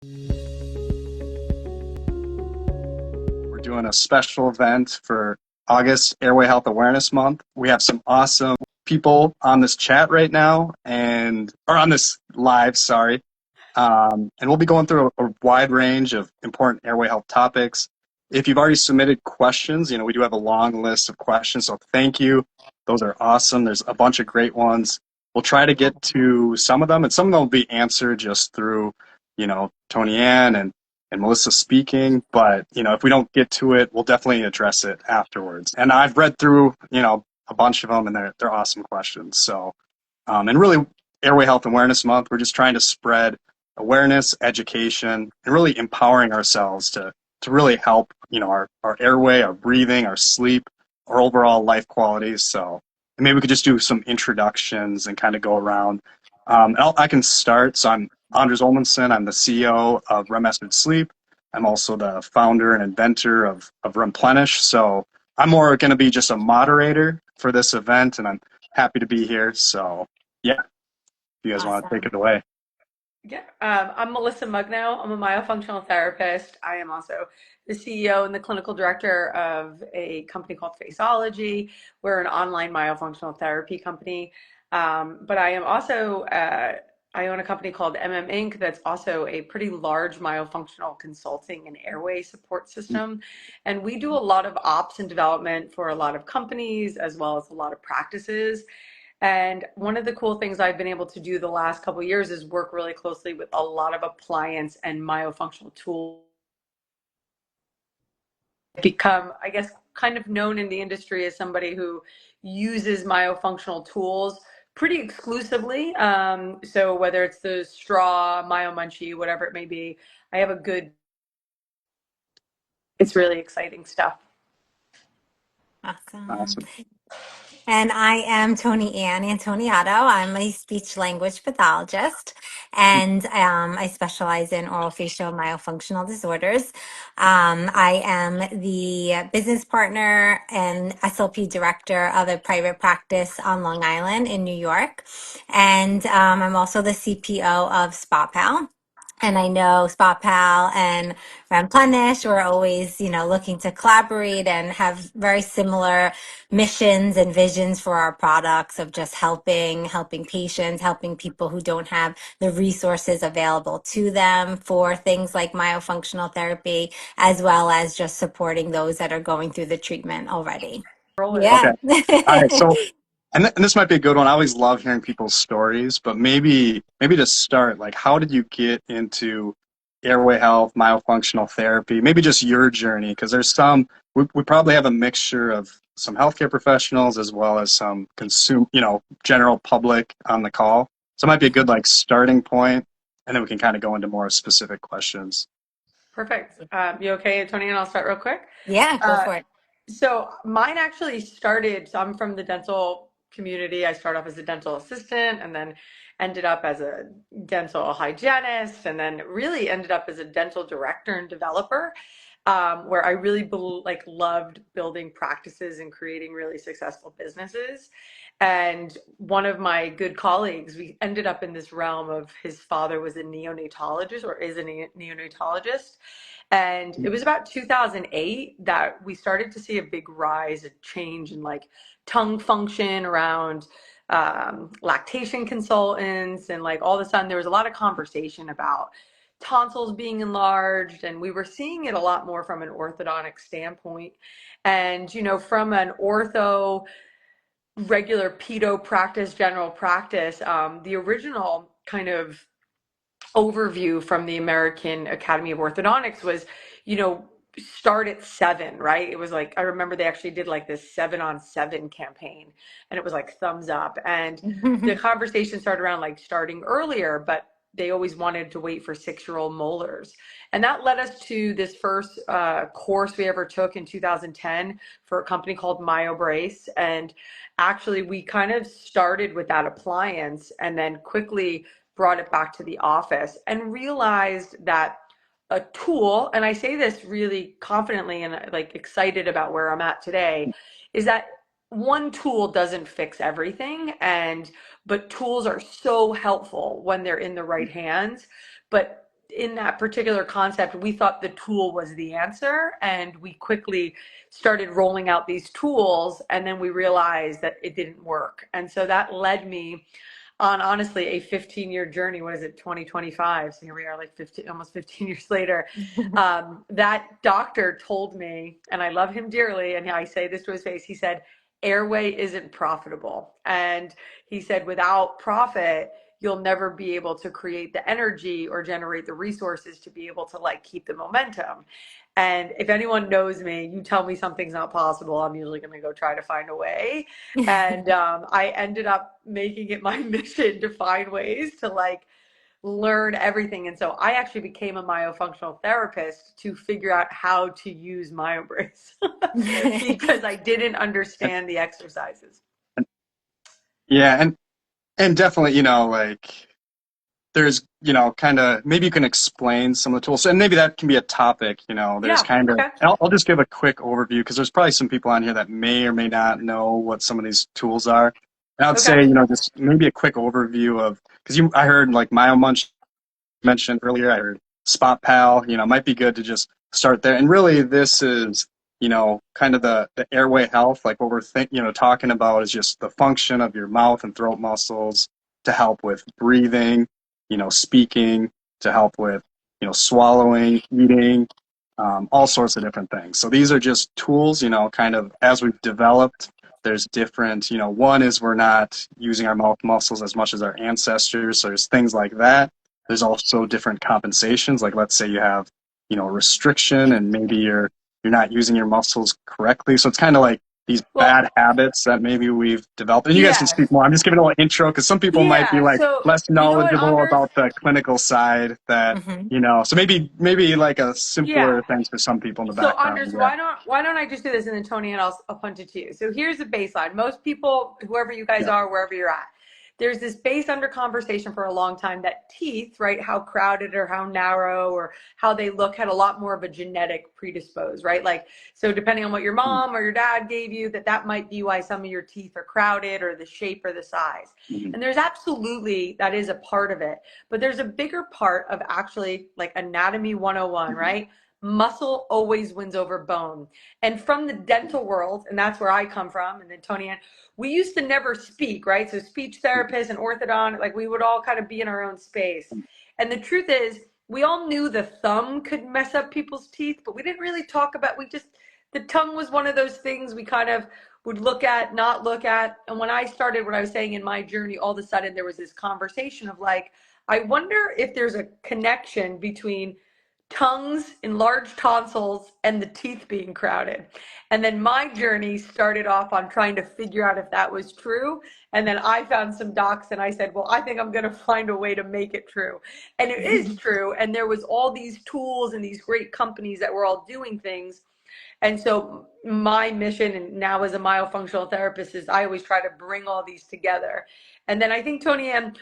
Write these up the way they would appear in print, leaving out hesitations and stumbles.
We're doing a special event for August Airway Health Awareness Month. We have some awesome people on this chat right now or on this live, sorry. And we'll be going through a wide range of important airway health topics. If you've already submitted questions, we do have a long list of questions, so thank you. Those are awesome. There's a bunch of great ones. We'll try to get to some of them, and some of them will be answered just through, Tony Ann and Melissa speaking. But, if we don't get to it, we'll definitely address it afterwards. And I've read through, a bunch of them, and they're awesome questions. So, and really, Airway Health Awareness Month, we're just trying to spread awareness, education, and really empowering ourselves to really help, our airway, our breathing, our sleep, our overall life qualities. So and maybe we could just do some introductions and kind of go around. I can start. So I'm Anders Olmanson. I'm the CEO of Sleep. I'm also the founder and inventor of REMplenish. So I'm more going to be just a moderator for this event, and I'm happy to be here. So yeah, if you guys want to take Awesome. it away. Yeah, I'm Melissa Mugno. I'm a myofunctional therapist. I am also the CEO and the clinical director of a company called Faceology. We're an online myofunctional therapy company. But I am also, I own a company called Inc. that's also a pretty large myofunctional consulting and airway support system. And we do a lot of ops and development for a lot of companies as well as a lot of practices. And one of the cool things I've been able to do the last couple of years is work really closely with a lot of appliance and myofunctional tools. Become, I guess, kind of known in the industry as somebody who uses myofunctional tools pretty exclusively. So whether it's the straw, MyoMunchee, whatever it may be, I have a good, it's really exciting stuff. Awesome. Awesome. And I am Tony Ann Antoniato. I'm a speech language pathologist, and I specialize in orofacial myofunctional disorders. I am the business partner and SLP director of a private practice on Long Island in New York. And I'm also the CPO of SpaPal. And I know SpaPal and REMplenish, we're always, looking to collaborate and have very similar missions and visions for our products of just helping patients, helping people who don't have the resources available to them for things like myofunctional therapy, as well as just supporting those that are going through the treatment already. Okay. Yeah. All right. So, and this might be a good one. I always love hearing people's stories, but maybe to start, like, how did you get into airway health, myofunctional therapy? Maybe just your journey, because there's we probably have a mixture of some healthcare professionals as well as some general public on the call. So it might be a good like starting point, and then we can kind of go into more specific questions. Perfect. You okay, Tony? And I'll start real quick. Yeah, go Uh, for it. So mine actually started, so I'm from the dental community. I started off as a dental assistant and then ended up as a dental hygienist and then really ended up as a dental director and developer, where I really loved building practices and creating really successful businesses. And one of my good colleagues, we ended up in this realm of his father was a neonatologist or is a neonatologist. And it was about 2008 that we started to see a big rise, a change in like tongue function around lactation consultants. And like all of a sudden, there was a lot of conversation about tonsils being enlarged. And we were seeing it a lot more from an orthodontic standpoint. And, from an ortho, regular pedo practice, general practice, the original kind of overview from the American Academy of Orthodontics was, you know, start at 7, right? It was like, I remember they actually did like this 7-on-7 campaign and it was like thumbs up. And the conversation started around like starting earlier, but they always wanted to wait for 6-year-old molars. And that led us to this first course we ever took in 2010 for a company called MyoBrace. And actually, we kind of started with that appliance and then quickly brought it back to the office and realized that a tool, and I say this really confidently and like excited about where I'm at today, is that one tool doesn't fix everything, but tools are so helpful when they're in the right hands. But in that particular concept, we thought the tool was the answer, and we quickly started rolling out these tools, and then we realized that it didn't work. And so that led me on honestly a 15-year journey. What is it, 2025? So here we are, like 15, almost 15 years later. That doctor told me, and I love him dearly, and I say this to his face, he said, Airway isn't profitable. And he said, without profit, you'll never be able to create the energy or generate the resources to be able to like keep the momentum. And if anyone knows me, you tell me something's not possible, I'm usually going to go try to find a way. And I ended up making it my mission to find ways to like learn everything. And so I actually became a myofunctional therapist to figure out how to use MyoBrace because I didn't understand the exercises. Yeah, and definitely, like there's, kind of maybe you can explain some of the tools, and maybe that can be a topic. There's Yeah. kind of, Okay. I'll just give a quick overview because there's probably some people on here that may or may not know what some of these tools are. And I'd Okay. say, just maybe a quick overview of, because I heard like MyoMunchee mentioned earlier. I heard Spot Pal. Might be good to just start there. And really, this is, kind of the airway health. Like what we're talking about is just the function of your mouth and throat muscles to help with breathing, speaking, to help with, swallowing, eating, all sorts of different things. So these are just tools, kind of as we've developed. There's different, one is we're not using our mouth muscles as much as our ancestors. So there's things like that. There's also different compensations. Like let's say you have, restriction and maybe you're not using your muscles correctly. So it's kind of like these bad Well, habits that maybe we've developed. And you guys can yes. speak more. I'm just giving a little intro because some people might be Yeah. like So, less you know what, knowledgeable Anders? about the clinical side that, Mhm. so maybe like a Yeah. simpler things for some people in the So background. Anders, Yeah. why don't I just do this, and then Tony, and I'll punch it to you. So here's the baseline. Most people, whoever you guys Yeah. are, wherever you're at, there's this base under conversation for a long time that teeth, right, how crowded or how narrow or how they look had a lot more of a genetic predispose, right? Like, so depending on what your mom or your dad gave you, that might be why some of your teeth are crowded or the shape or the size. Mm-hmm. And there's absolutely, that is a part of it. But there's a bigger part of actually like anatomy 101, Mm-hmm. right? Muscle always wins over bone. And from the dental world, and that's where I come from, and then Tony, and we used to never speak, right? So speech therapists and orthodont, like we would all kind of be in our own space. And the truth is, we all knew the thumb could mess up people's teeth, but we didn't really talk about, the tongue was one of those things we kind of would look at, not look at. And when I started, what I was saying in my journey, all of a sudden there was this conversation of like, I wonder if there's a connection between tongues, enlarged tonsils, and the teeth being crowded. And then my journey started off on trying to figure out if that was true. And then I found some docs and I said, well, I think I'm going to find a way to make it true. And it is true. And there was all these tools and these great companies that were all doing things. And so my mission, and now as a myofunctional therapist, is I always try to bring all these together. And then I think, Tony M,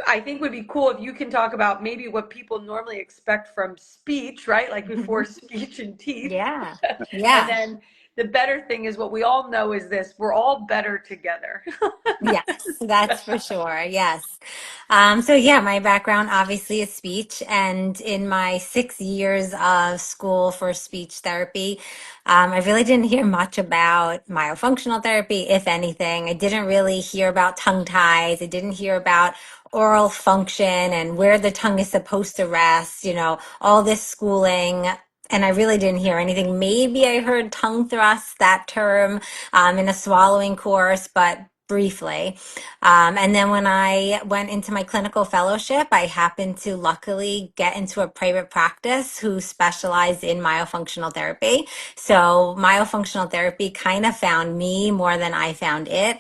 I think would be cool if you can talk about maybe what people normally expect from speech, right? Like before speech and teeth. Yeah. And Yeah. then the better thing is what we all know is this, we're all better together. Yes, that's for sure. Yes. So yeah, my background obviously is speech, and in my 6 years of school for speech therapy, I really didn't hear much about myofunctional therapy, if anything. I didn't really hear about tongue ties. I didn't hear about oral function and where the tongue is supposed to rest, all this schooling. And I really didn't hear anything. Maybe I heard tongue thrust, that term, in a swallowing course, but briefly. And then when I went into my clinical fellowship, I happened to luckily get into a private practice who specialized in myofunctional therapy. So myofunctional therapy kind of found me more than I found it.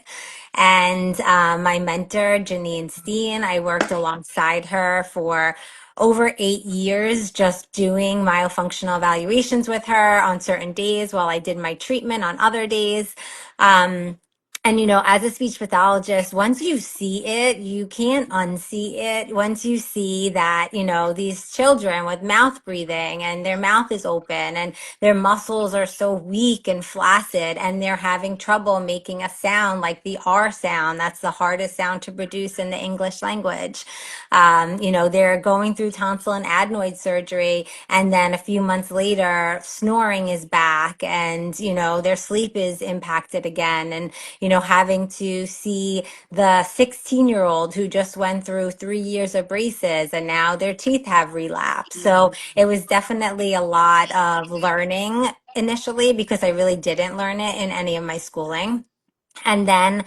And my mentor, Janine Steen, I worked alongside her for over 8 years, just doing myofunctional evaluations with her on certain days while I did my treatment on other days. Um, And, you know, as a speech pathologist, once you see it, you can't unsee it. Once you see that, you know, these children with mouth breathing and their mouth is open and their muscles are so weak and flaccid and they're having trouble making a sound like the R sound. That's the hardest sound to produce in the English language. You know, they're going through tonsil and adenoid surgery. And then a few months later, snoring is back and, you know, their sleep is impacted again. And, you know, having to see the 16-year-old who just went through 3 years of braces and now their teeth have relapsed. So it was definitely a lot of learning initially because I really didn't learn it in any of my schooling. And then,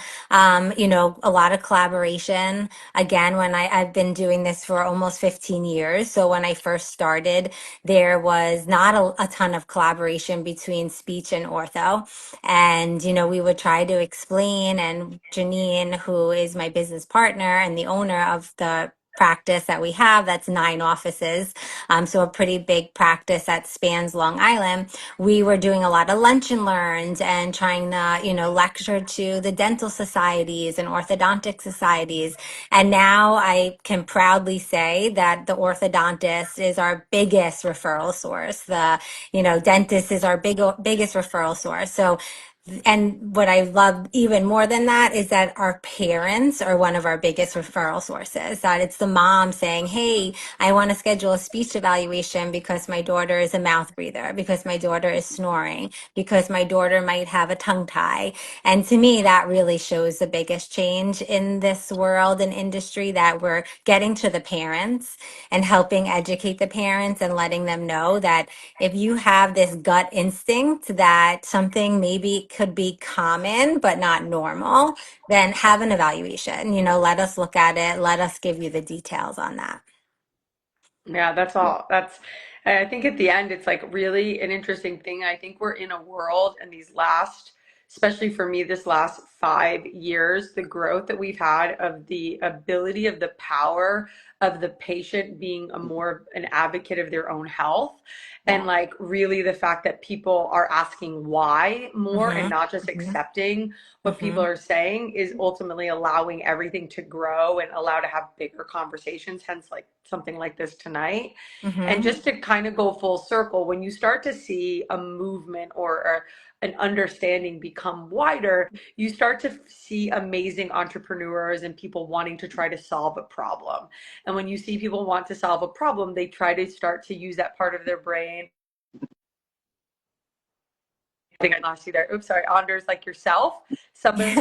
you know, a lot of collaboration. Again, I've been doing this for almost 15 years. So when I first started, there was not a ton of collaboration between speech and ortho. And, you know, we would try to explain, and Janine, who is my business partner and the owner of the practice that we have, that's 9 offices. So a pretty big practice that spans Long Island. We were doing a lot of lunch and learns and trying to, you know, lecture to the dental societies and orthodontic societies. And now I can proudly say that the orthodontist is our biggest referral source. The, you know, dentist is our biggest referral source. So, and what I love even more than that is that our parents are one of our biggest referral sources. That it's the mom saying, hey, I want to schedule a speech evaluation because my daughter is a mouth breather, because my daughter is snoring, because my daughter might have a tongue tie. And to me, that really shows the biggest change in this world and industry, that we're getting to the parents and helping educate the parents and letting them know that if you have this gut instinct that something maybe could be common but not normal, then have an evaluation. You know, let us look at it. Let us give you the details on that. Yeah, that's all. I think at the end, it's like really an interesting thing. I think we're in a world, and these last, especially for me, this last 5 years, the growth that we've had of the ability of the power of the patient being an advocate of their own health. And Yeah. like really the fact that people are asking why more and Mm-hmm. not just Mm-hmm. accepting what people Mm-hmm. are saying is ultimately allowing everything to grow and allow to have bigger conversations, hence like something like this tonight. And Mm-hmm. just to kind of go full circle, when you start to see a movement or an understanding become wider, you start to see amazing entrepreneurs and people wanting to try to solve a problem. And when you see people want to solve a problem, they try to start to use that part of their brain. I think I lost you there. Oops, sorry. Anders, like yourself, somebody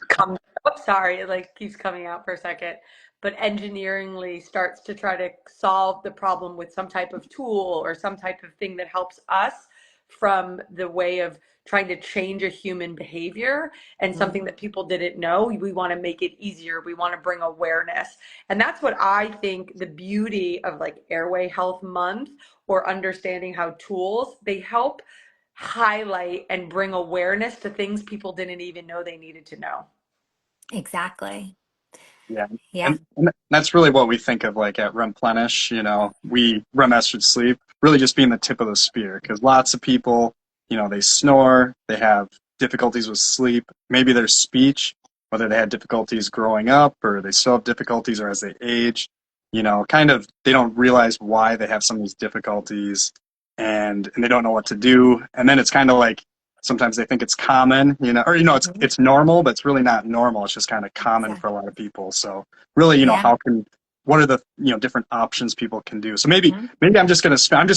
comes up, sorry, it like keeps coming out for a second, but engineeringly starts to try to solve the problem with some type of tool or some type of thing that helps us from the way of trying to change a human behavior and something that people didn't know. We want to make it easier. We want to bring awareness. And that's what I think the beauty of like Airway Health Month or understanding how tools, they help highlight and bring awareness to things people didn't even know they needed to know. Exactly. Yeah. Yeah. And that's really what we think of like at REMplenish, you know, we REM estrogen sleep, really just being the tip of the spear because lots of people, you know, they snore, they have difficulties with sleep, maybe their speech, whether they had difficulties growing up or they still have difficulties or as they age, you know, kind of they don't realize why they have some of these difficulties and they don't know what to do. And then it's kind of like sometimes they think it's common, you know, or you know, Mhm. it's normal, but it's really not normal. It's just kind of common for a Exactly. lot of people. So really, you know, Yeah. what are the different options people can do? So maybe Mhm. I'm just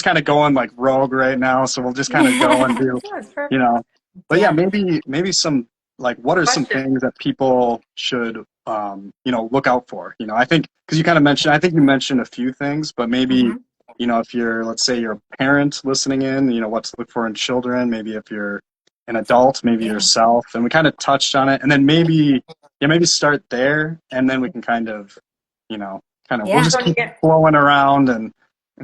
kind of going like rogue right now. So we'll just kind of go and do, Yeah, it's you perfect. know, but yeah, Yeah. maybe some like what are some Question. things that people should look out for? You know, I think because you kind of mentioned, I think you mentioned a few things, but maybe Hmm. if you're let's say you're a parent listening in, you know, what to look for in children. Maybe if you're an adult, maybe Yeah. yourself, and we kind of touched on it, and then maybe start there, and then we can we'll Yeah. just keep Tonya, flowing around and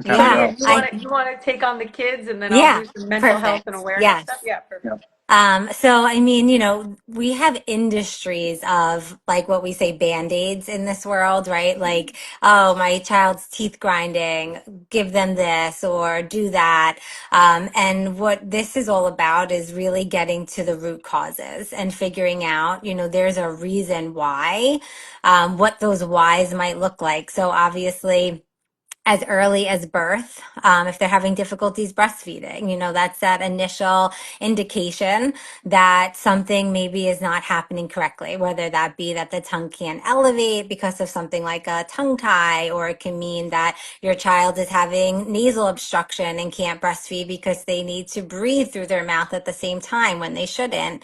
kind of Yeah. go. Tonya, So you want to take on the kids, and then I'll Yeah. do some mental health and Perfect. awareness stuff. Yes. Yeah, yeah, perfect. So, I mean, we have industries of like what we say band-aids in this world, right? Like, oh, my child's teeth grinding, give them this or do that. And what this is all about is really getting to the root causes and figuring out, there's a reason why, what those whys might look like. So obviously, as early as birth, if they're having difficulties breastfeeding, that's that initial indication that something maybe is not happening correctly, whether that be that the tongue can't elevate because of something like a tongue tie, or it can mean that your child is having nasal obstruction and can't breastfeed because they need to breathe through their mouth at the same time when they shouldn't.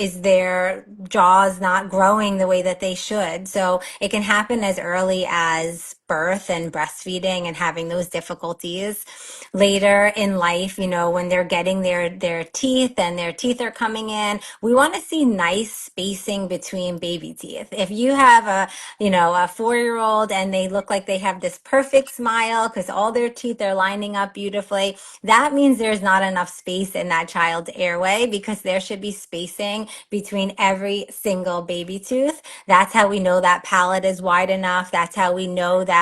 Is their jaws not growing the way that they should? So it can happen as early as birth and breastfeeding and having those difficulties later in life, when they're getting their teeth and their teeth are coming in. We want to see nice spacing between baby teeth. If you have a 4-year-old and they look like they have this perfect smile because all their teeth are lining up beautifully, that means there's not enough space in that child's airway, because there should be spacing between every single baby tooth. That's how we know that palate is wide enough. That's how we know that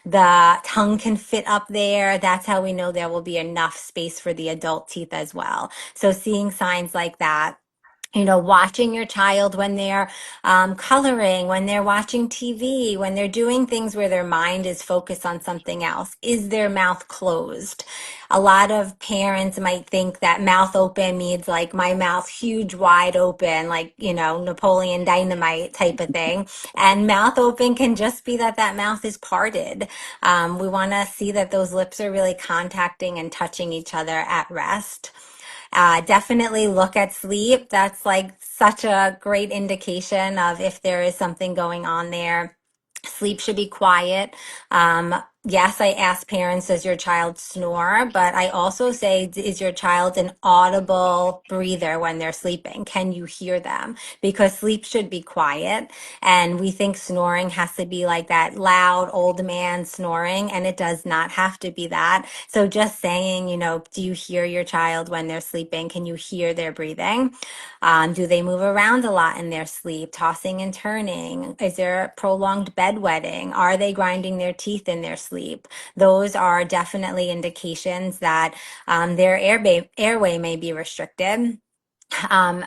the tongue can fit up there. That's how we know there will be enough space for the adult teeth as well. So seeing signs like that, watching your child when they're coloring, when they're watching TV, when they're doing things where their mind is focused on something else. Is their mouth closed? A lot of parents might think that mouth open means like my mouth huge, wide open, like, Napoleon Dynamite type of thing. And mouth open can just be that that mouth is parted. We want to see that those lips are really contacting and touching each other at rest. Definitely look at sleep. That's like such a great indication of if there is something going on there. Sleep should be quiet. Yes, I ask parents, does your child snore? But I also say, is your child an audible breather when they're sleeping? Can you hear them? Because sleep should be quiet. And we think snoring has to be like that loud old man snoring, and it does not have to be that. So just saying, do you hear your child when they're sleeping? Can you hear their breathing? Do they move around a lot in their sleep, tossing and turning? Is there prolonged bedwetting? Are they grinding their teeth in their sleep? Those are definitely indications that their airway may be restricted.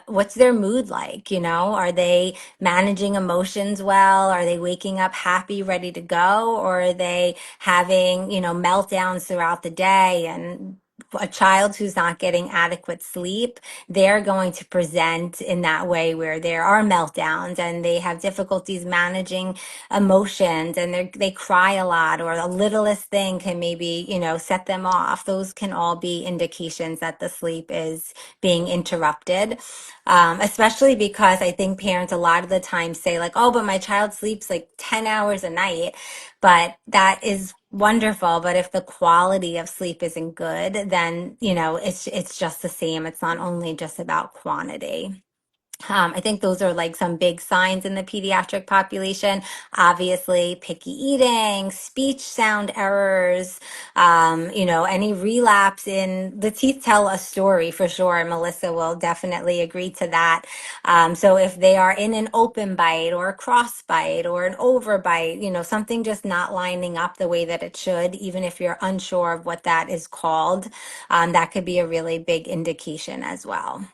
What's their mood like? Are they managing emotions well? Are they waking up happy, ready to go? Or are they having, meltdowns throughout the day? And a child who's not getting adequate sleep, they're going to present in that way where there are meltdowns and they have difficulties managing emotions, and they cry a lot, or the littlest thing can maybe, set them off. Those can all be indications that the sleep is being interrupted. Especially because I think parents a lot of the time say like, oh, but my child sleeps like 10 hours a night. But that is wonderful. But if the quality of sleep isn't good, then, it's just the same. It's not only just about quantity. I think those are like some big signs in the pediatric population. Obviously, picky eating, speech sound errors, any relapse in the teeth tell a story for sure. Melissa will definitely agree to that. So if they are in an open bite or a cross bite or an overbite, something just not lining up the way that it should, even if you're unsure of what that is called, that could be a really big indication as well.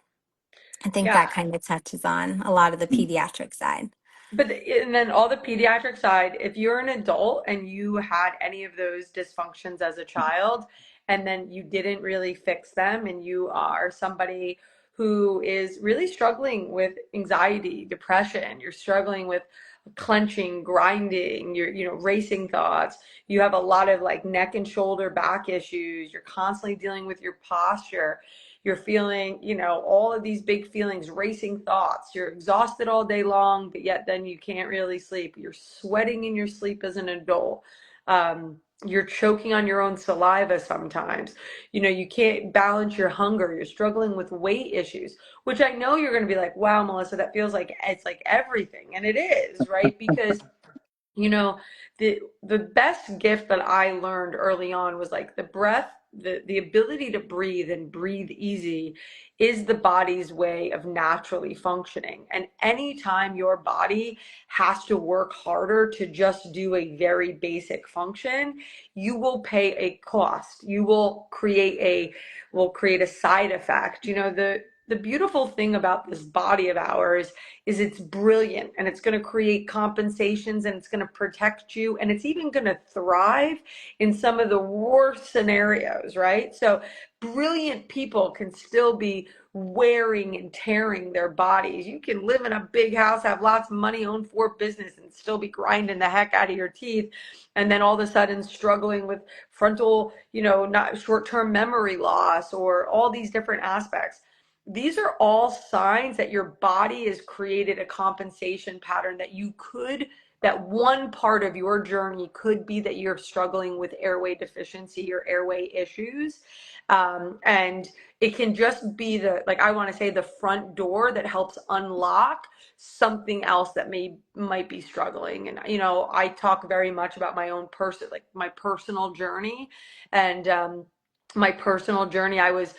I think Yeah. that kind of touches on a lot of the pediatric side. And then all the pediatric side, if you're an adult and you had any of those dysfunctions as a child, and then you didn't really fix them, and you are somebody who is really struggling with anxiety, depression, you're struggling with clenching, grinding, you're, racing thoughts, you have a lot of like neck and shoulder back issues, you're constantly dealing with your posture, you're feeling, all of these big feelings, racing thoughts. You're exhausted all day long, but yet then you can't really sleep. You're sweating in your sleep as an adult. You're choking on your own saliva sometimes. You can't balance your hunger. You're struggling with weight issues, which I know you're going to be like, wow, Melissa, that feels like it's like everything. And it is, right? Because You know, the best gift that I learned early on was like the breath, the ability to breathe and breathe easy is the body's way of naturally functioning. And anytime your body has to work harder to just do a very basic function, you will pay a cost. You will create a side effect. You know, the beautiful thing about this body of ours is it's brilliant, and it's going to create compensations, and it's going to protect you, and it's even going to thrive in some of the worst scenarios, right? So brilliant people can still be wearing and tearing their bodies. You can live in a big house, have lots of money, own four business, and still be grinding the heck out of your teeth, and then all of a sudden struggling with frontal, not short-term memory loss, or all these different aspects. These are all signs that your body has created a compensation pattern that one part of your journey could be that you're struggling with airway deficiency or airway issues. And it can just be I want to say, the front door that helps unlock something else that might be struggling. And, I talk very much about my own my personal journey. And my personal journey, I was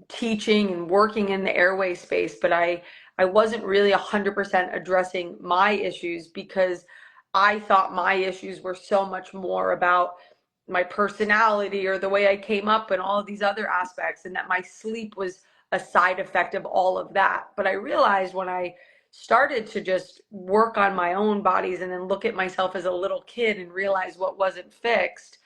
teaching and working in the airway space, but I wasn't really 100% addressing my issues, because I thought my issues were so much more about my personality or the way I came up and all of these other aspects, and that my sleep was a side effect of all of that. But I realized when I started to just work on my own bodies and then look at myself as a little kid and realize what wasn't fixed,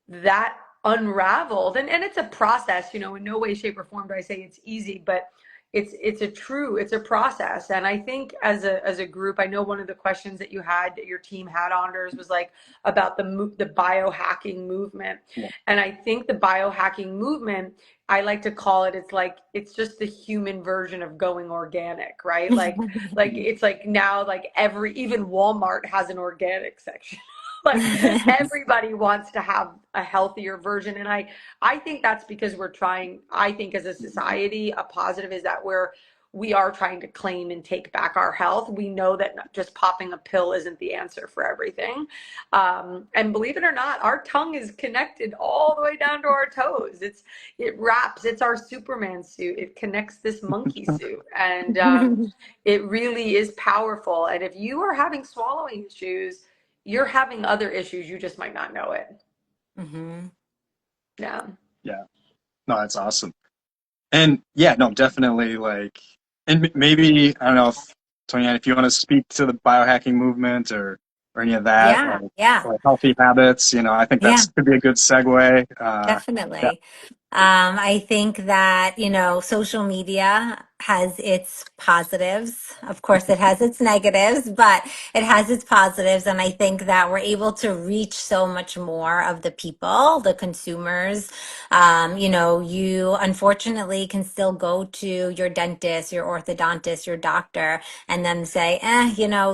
that unraveled. And it's a process, in no way, shape, or form do I say it's easy, but it's a process. And I think as a group, I know one of the questions that your team had, Anders, was like about the biohacking movement. Yeah. And I think the biohacking movement, I like to call it, it's just the human version of going organic, right? Like it's like now, like even Walmart has an organic section. Like everybody wants to have a healthier version. And I think that's because we're trying, I think as a society, a positive is that we are trying to claim and take back our health. We know that just popping a pill isn't the answer for everything. And believe it or not, our tongue is connected all the way down to our toes. It's our Superman suit. It connects this monkey suit. And it really is powerful. And if you are having swallowing issues, you're having other issues. You just might not know it. Mm-hmm. Yeah. Yeah. No, that's awesome. And yeah, no, definitely and maybe, I don't know if, Tony, if you want to speak to the biohacking movement or any of that, Yeah, yeah, or healthy habits, I think yeah. that's could be a good segue. Yeah. Definitely. I think that, social media has its positives. Of course, it has its negatives, but it has its positives. And I think that we're able to reach so much more of the people, the consumers. You unfortunately can still go to your dentist, your orthodontist, your doctor, and then say,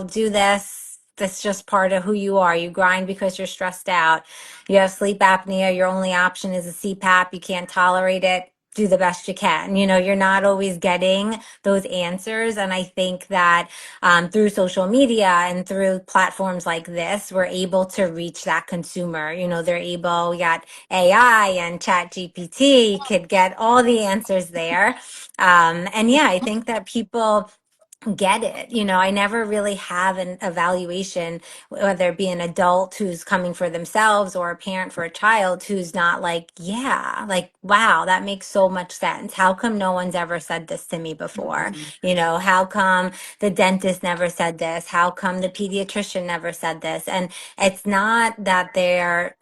do this. That's just part of who you are. You grind because you're stressed out. You have sleep apnea, your only option is a CPAP. You can't tolerate it. Do the best you can. You're not always getting those answers. And I think that through social media and through platforms like this, we're able to reach that consumer. We got AI and Chat GPT, could get all the answers there. And yeah, I think that people get it. I never really have an evaluation, whether it be an adult who's coming for themselves or a parent for a child who's not like, yeah, like, wow, that makes so much sense. How come no one's ever said this to me before? How come the dentist never said this? How come the pediatrician never said this? And it's not that they're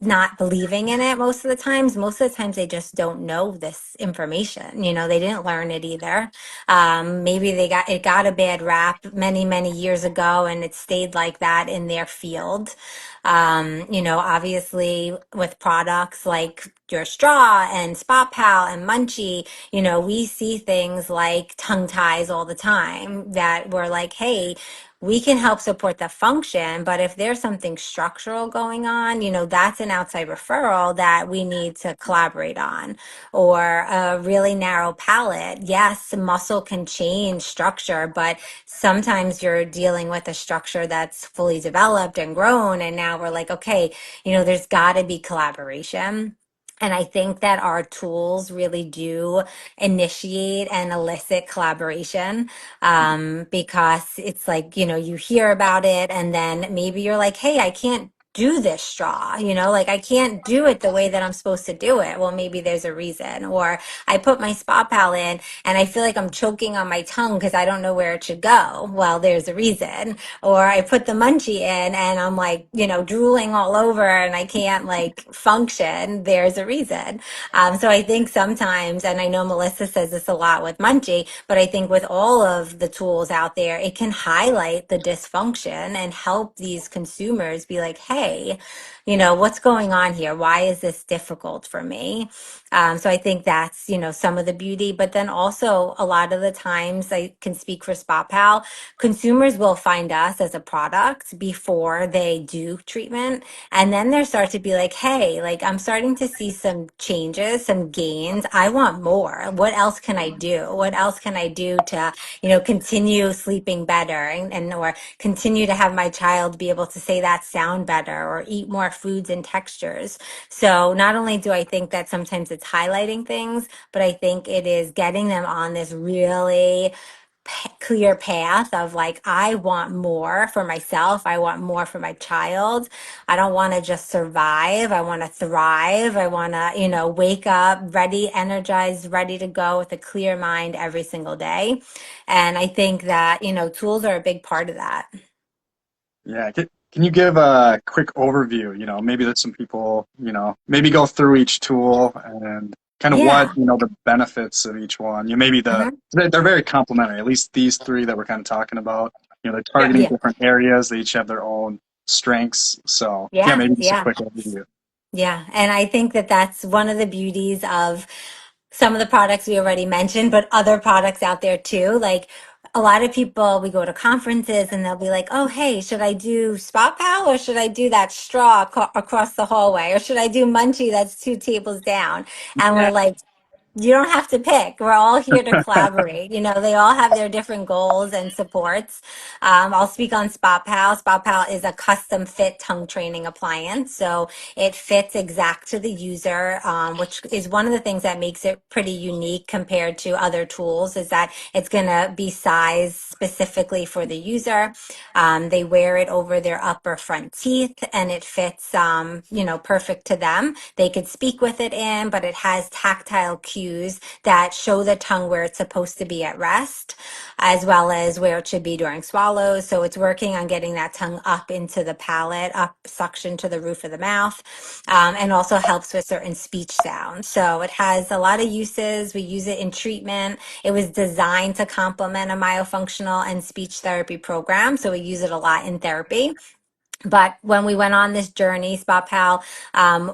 not believing in it most of the times. Most of the times they just don't know this information. They didn't learn it either. Maybe it got a bad rap many, many years ago, and it stayed like that in their field. Obviously with products like your straw and Spot Pal and Munchie, we see things like tongue ties all the time that we're like, hey, we can help support the function, but if there's something structural going on, that's an outside referral that we need to collaborate on. Or a really narrow palate. Yes, muscle can change structure, but sometimes you're dealing with a structure that's fully developed and grown. And now we're like, okay, there's got to be collaboration. And I think that our tools really do initiate and elicit collaboration, because it's like, you hear about it and then maybe you're like, hey, I can't do this straw, like I can't do it the way that I'm supposed to do it. Well, maybe there's a reason. Or I put my spa pal in and I feel like I'm choking on my tongue because I don't know where it should go. Well, there's a reason. Or I put the munchie in and I'm like, drooling all over and I can't like function. There's a reason. So I think sometimes, and I know Melissa says this a lot with munchie, but I think with all of the tools out there, it can highlight the dysfunction and help these consumers be like, hey, what's going on here? Why is this difficult for me? So I think that's, some of the beauty, but then also a lot of the times I can speak for Spot Pal, consumers will find us as a product before they do treatment. And then they start to be like, hey, like I'm starting to see some changes, some gains. I want more. What else can I do? What else can I do to, continue sleeping better and or continue to have my child be able to say that sound better or eat more foods and textures. So not only do I think that sometimes it's highlighting things, but I think it is getting them on this really clear path of like, I want more for myself. I want more for my child. I don't want to just survive. I want to thrive. I want to, wake up ready, energized, ready to go with a clear mind every single day. And I think that, tools are a big part of that. Yeah, can you give a quick overview? Maybe that some people, maybe go through each tool and kind of what, Yeah. the benefits of each one. Maybe they're very complementary. At least these three that we're kind of talking about, they're Yeah. targeting Yeah. different areas. They each have their own strengths. So yeah, Yeah. maybe just a Yeah. quick overview. Yeah. And I think that that's one of the beauties of some of the products we already mentioned, but other products out there too. Like a lot of people, we go to conferences and they'll be like, oh, hey, should I do Spot Pal or should I do that straw across the hallway? Or should I do Munchie that's 2 tables down? And we're Yeah. like, you don't have to pick. We're all here to collaborate. They all have their different goals and supports. I'll speak on Spot Pal. Spot Pal is a custom fit tongue training appliance. So it fits exact to the user, which is one of the things that makes it pretty unique compared to other tools, is that it's going to be sized specifically for the user. They wear it over their upper front teeth and it fits, perfect to them. They could speak with it in, but it has tactile cues that show the tongue where it's supposed to be at rest, as well as where it should be during swallows. So it's working on getting that tongue up into the palate, up suction to the roof of the mouth, and also helps with certain speech sounds. So it has a lot of uses. We use it in treatment. It was designed to complement a myofunctional and speech therapy program. So we use it a lot in therapy. But when we went on this journey, Spot Pal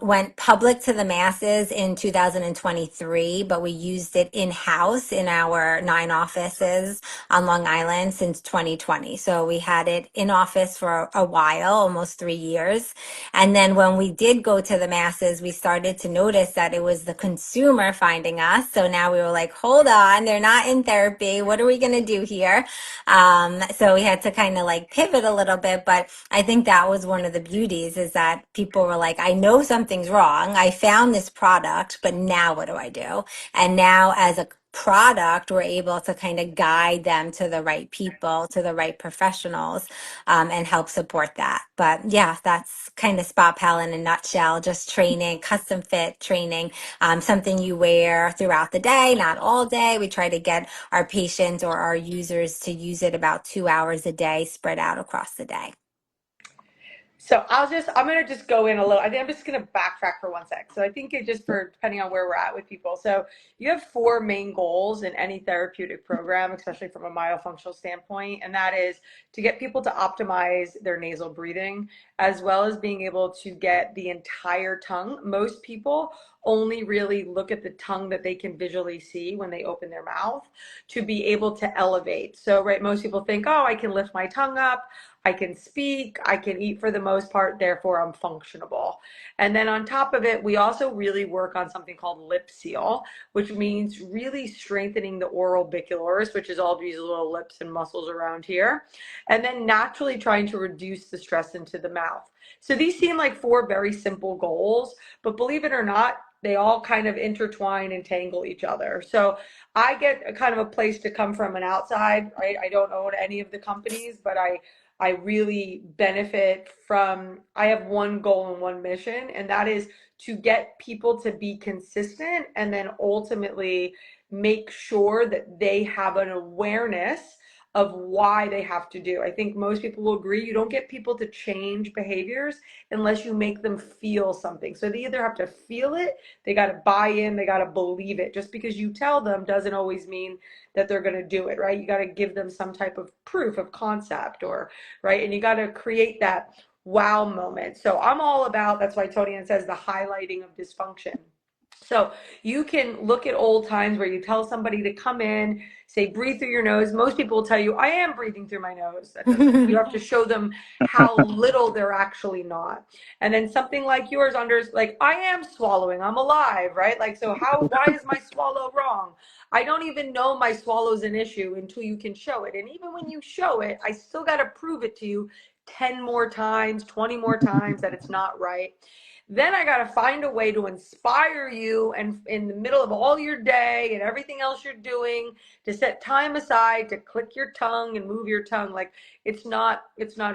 went public to the masses in 2023, but we used it in-house in our 9 offices on Long Island since 2020. So we had it in office for a while, almost 3 years. And then when we did go to the masses, we started to notice that it was the consumer finding us. So now we were like, hold on, they're not in therapy. What are we going to do here? So we had to kind of like pivot a little bit, but I think that was one of the beauties, is that people were like, I know something's wrong. I found this product, but now what do I do? And now as a product, we're able to kind of guide them to the right people, to the right professionals, and help support that. But yeah, that's kind of Spot Pal in a nutshell, just training, custom fit training, something you wear throughout the day, not all day. We try to get our patients or our users to use it about 2 hours a day, spread out across the day. So I'm going to just go in a little, I think I'm just going to backtrack for 1 sec. So I think it just for, depending on where we're at with people. So you have four main goals in any therapeutic program, especially from a myofunctional standpoint. And that is to get people to optimize their nasal breathing, as well as being able to get the entire tongue. Most people only really look at the tongue that they can visually see when they open their mouth to be able to elevate. So, right, most people think, oh, I can lift my tongue up, I can speak, I can eat for the most part, therefore I'm functionable. And then on top of it, we also really work on something called lip seal, which means really strengthening the oral biculars, which is all these little lips and muscles around here, and then naturally trying to reduce the stress into the mouth. So these seem like four very simple goals, but believe it or not, they all kind of intertwine and tangle each other. So I get a kind of a place to come from an outside, right? I don't own any of the companies, but I really benefit from, I have one goal and one mission, and that is to get people to be consistent and then ultimately make sure that they have an awareness of why they have to do. I think most people will agree you don't get people to change behaviors unless you make them feel something. So they either have to feel it, they got to buy in, they got to believe it. Just because you tell them doesn't always mean that they're going to do it, right? You got to give them some type of proof of concept, or right, and you got to create that wow moment. So I'm all about, that's why Tony Ann says the highlighting of dysfunction. So you can look at old times where you tell somebody to come in, say, breathe through your nose. Most people will tell you, I am breathing through my nose. That doesn't, you have to show them how little they're actually not. And then something like yours, under, like, I am swallowing, I'm alive, right? Like, so why is my swallow wrong? I don't even know my swallow's an issue until you can show it. And even when you show it, I still got to prove it to you 10 more times, 20 more times that it's not right. Then I got to find a way to inspire you, and in the middle of all your day and everything else you're doing, to set time aside to click your tongue and move your tongue. Like, it's not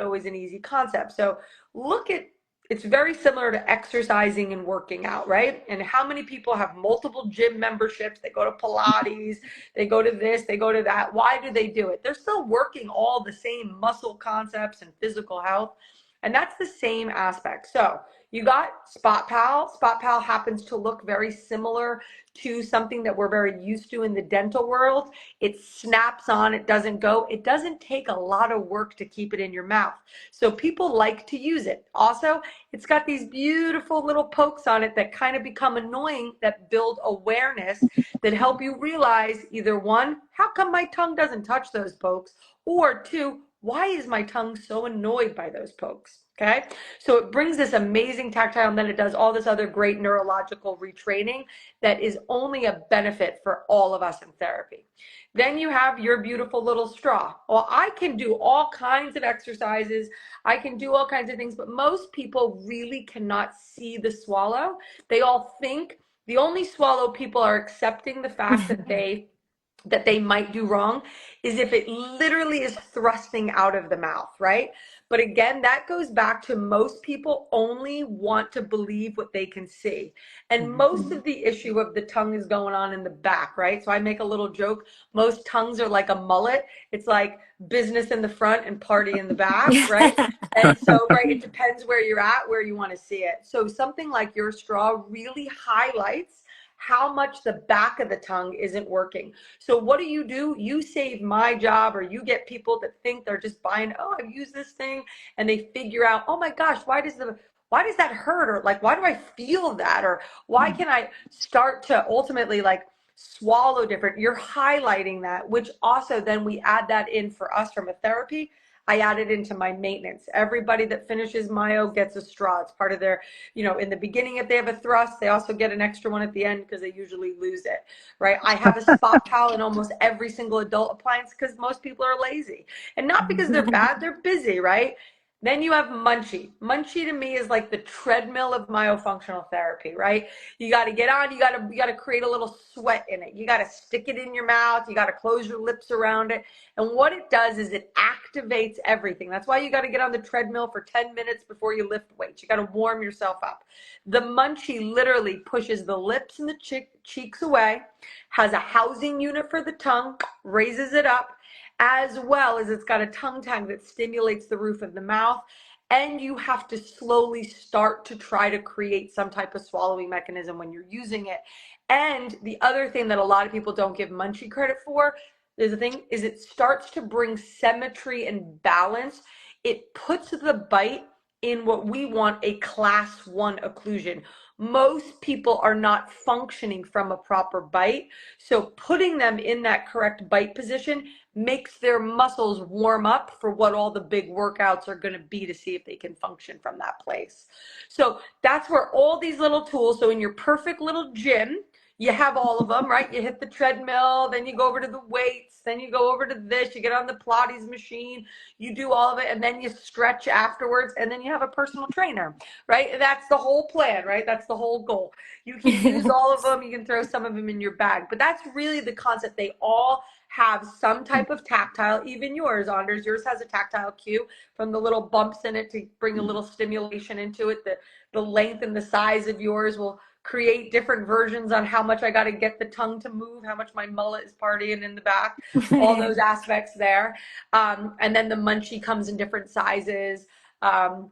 always an easy concept. So look at, it's very similar to exercising and working out, right? And how many people have multiple gym memberships? They go to Pilates, they go to this, they go to that. Why do they do it? They're still working all the same muscle concepts and physical health. And that's the same aspect. So you got Spot Pal. Spot Pal happens to look very similar to something that we're very used to in the dental world. It snaps on, it doesn't go. It doesn't take a lot of work to keep it in your mouth. So people like to use it. Also, it's got these beautiful little pokes on it that kind of become annoying, that build awareness, that help you realize either one, how come my tongue doesn't touch those pokes? Or two, why is my tongue so annoyed by those pokes? Okay, so it brings this amazing tactile, and then it does all this other great neurological retraining that is only a benefit for all of us in therapy. Then you have your beautiful little straw. Well, I can do all kinds of exercises, I can do all kinds of things, but most people really cannot see the swallow. They all think the only swallow people are accepting the fact that they might do wrong is if it literally is thrusting out of the mouth, right? But again, that goes back to most people only want to believe what they can see. And most of the issue of the tongue is going on in the back, right? So I make a little joke. Most tongues are like a mullet. It's like business in the front and party in the back, right? And so, right, it depends where you're at, where you want to see it. So something like your straw really highlights how much the back of the tongue isn't working. So what do? You save my job, or you get people that think they're just buying, oh, I've used this thing, and they figure out, oh my gosh, why does that hurt? Or like, why do I feel that? Or why can I start to ultimately like swallow different? You're highlighting that, which also then we add that in for us from a therapy. I add it into my maintenance. Everybody that finishes myo gets a straw. It's part of their, in the beginning, if they have a thrust, they also get an extra one at the end because they usually lose it, right? I have a Spot Pal in almost every single adult appliance because most people are lazy. And not because they're bad, they're busy, right? Then you have Munchee. Munchee to me is like the treadmill of myofunctional therapy, right? You got to get on, you got to create a little sweat in it. You got to stick it in your mouth, you got to close your lips around it. And what it does is it activates everything. That's why you got to get on the treadmill for 10 minutes before you lift weights. You got to warm yourself up. The Munchee literally pushes the lips and the cheeks away, has a housing unit for the tongue, raises it up, as well as it's got a tongue tag that stimulates the roof of the mouth. and you have to slowly start to try to create some type of swallowing mechanism when you're using it. And the other thing that a lot of people don't give Munchee credit for, there's a thing, is it starts to bring symmetry and balance. It puts the bite in what we want, a class 1 occlusion. Most people are not functioning from a proper bite. So putting them in that correct bite position makes their muscles warm up for what all the big workouts are going to be to see if they can function from that place. So that's where all these little tools, so in your perfect little gym, you have all of them, right? You hit the treadmill, then you go over to the weights, then you go over to this, you get on the Pilates machine, you do all of it, and then you stretch afterwards, and then you have a personal trainer, right? And that's the whole plan, right? That's the whole goal. You can use all of them, you can throw some of them in your bag, but that's really the concept. They all have some type of tactile, even yours, Anders. Yours has a tactile cue from the little bumps in it to bring a little stimulation into it. The length and the size of yours will create different versions on how much I got to get the tongue to move, how much my mullet is partying in the back, all those aspects there. And then the munchie comes in different sizes. And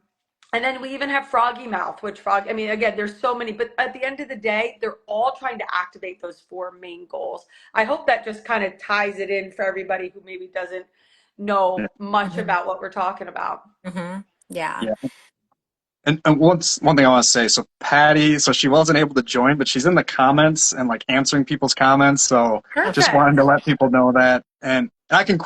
then we even have froggy mouth, I mean, again, there's so many, but at the end of the day, they're all trying to activate those 4 main goals. I hope that just kind of ties it in for everybody who maybe doesn't know much about what we're talking about. Mm-hmm. Yeah. Yeah. And one thing I want to say, so Patty, so she wasn't able to join, but she's in the comments and like answering people's comments. So just wanted Perfect. to let people know that. And I can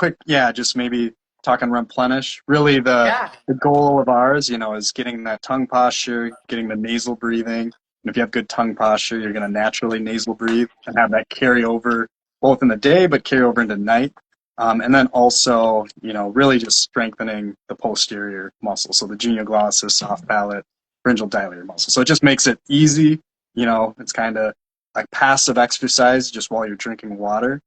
just maybe talk on REMplenish. Really Yeah. the goal of ours, is getting that tongue posture, getting the nasal breathing. And if you have good tongue posture, you're going to naturally nasal breathe and have that carry over both in the day, but carry over into night. And then also, really just strengthening the posterior muscle. So the genioglossus, soft palate, pharyngeal dilator muscle. So it just makes it easy. It's kind of like passive exercise just while you're drinking water.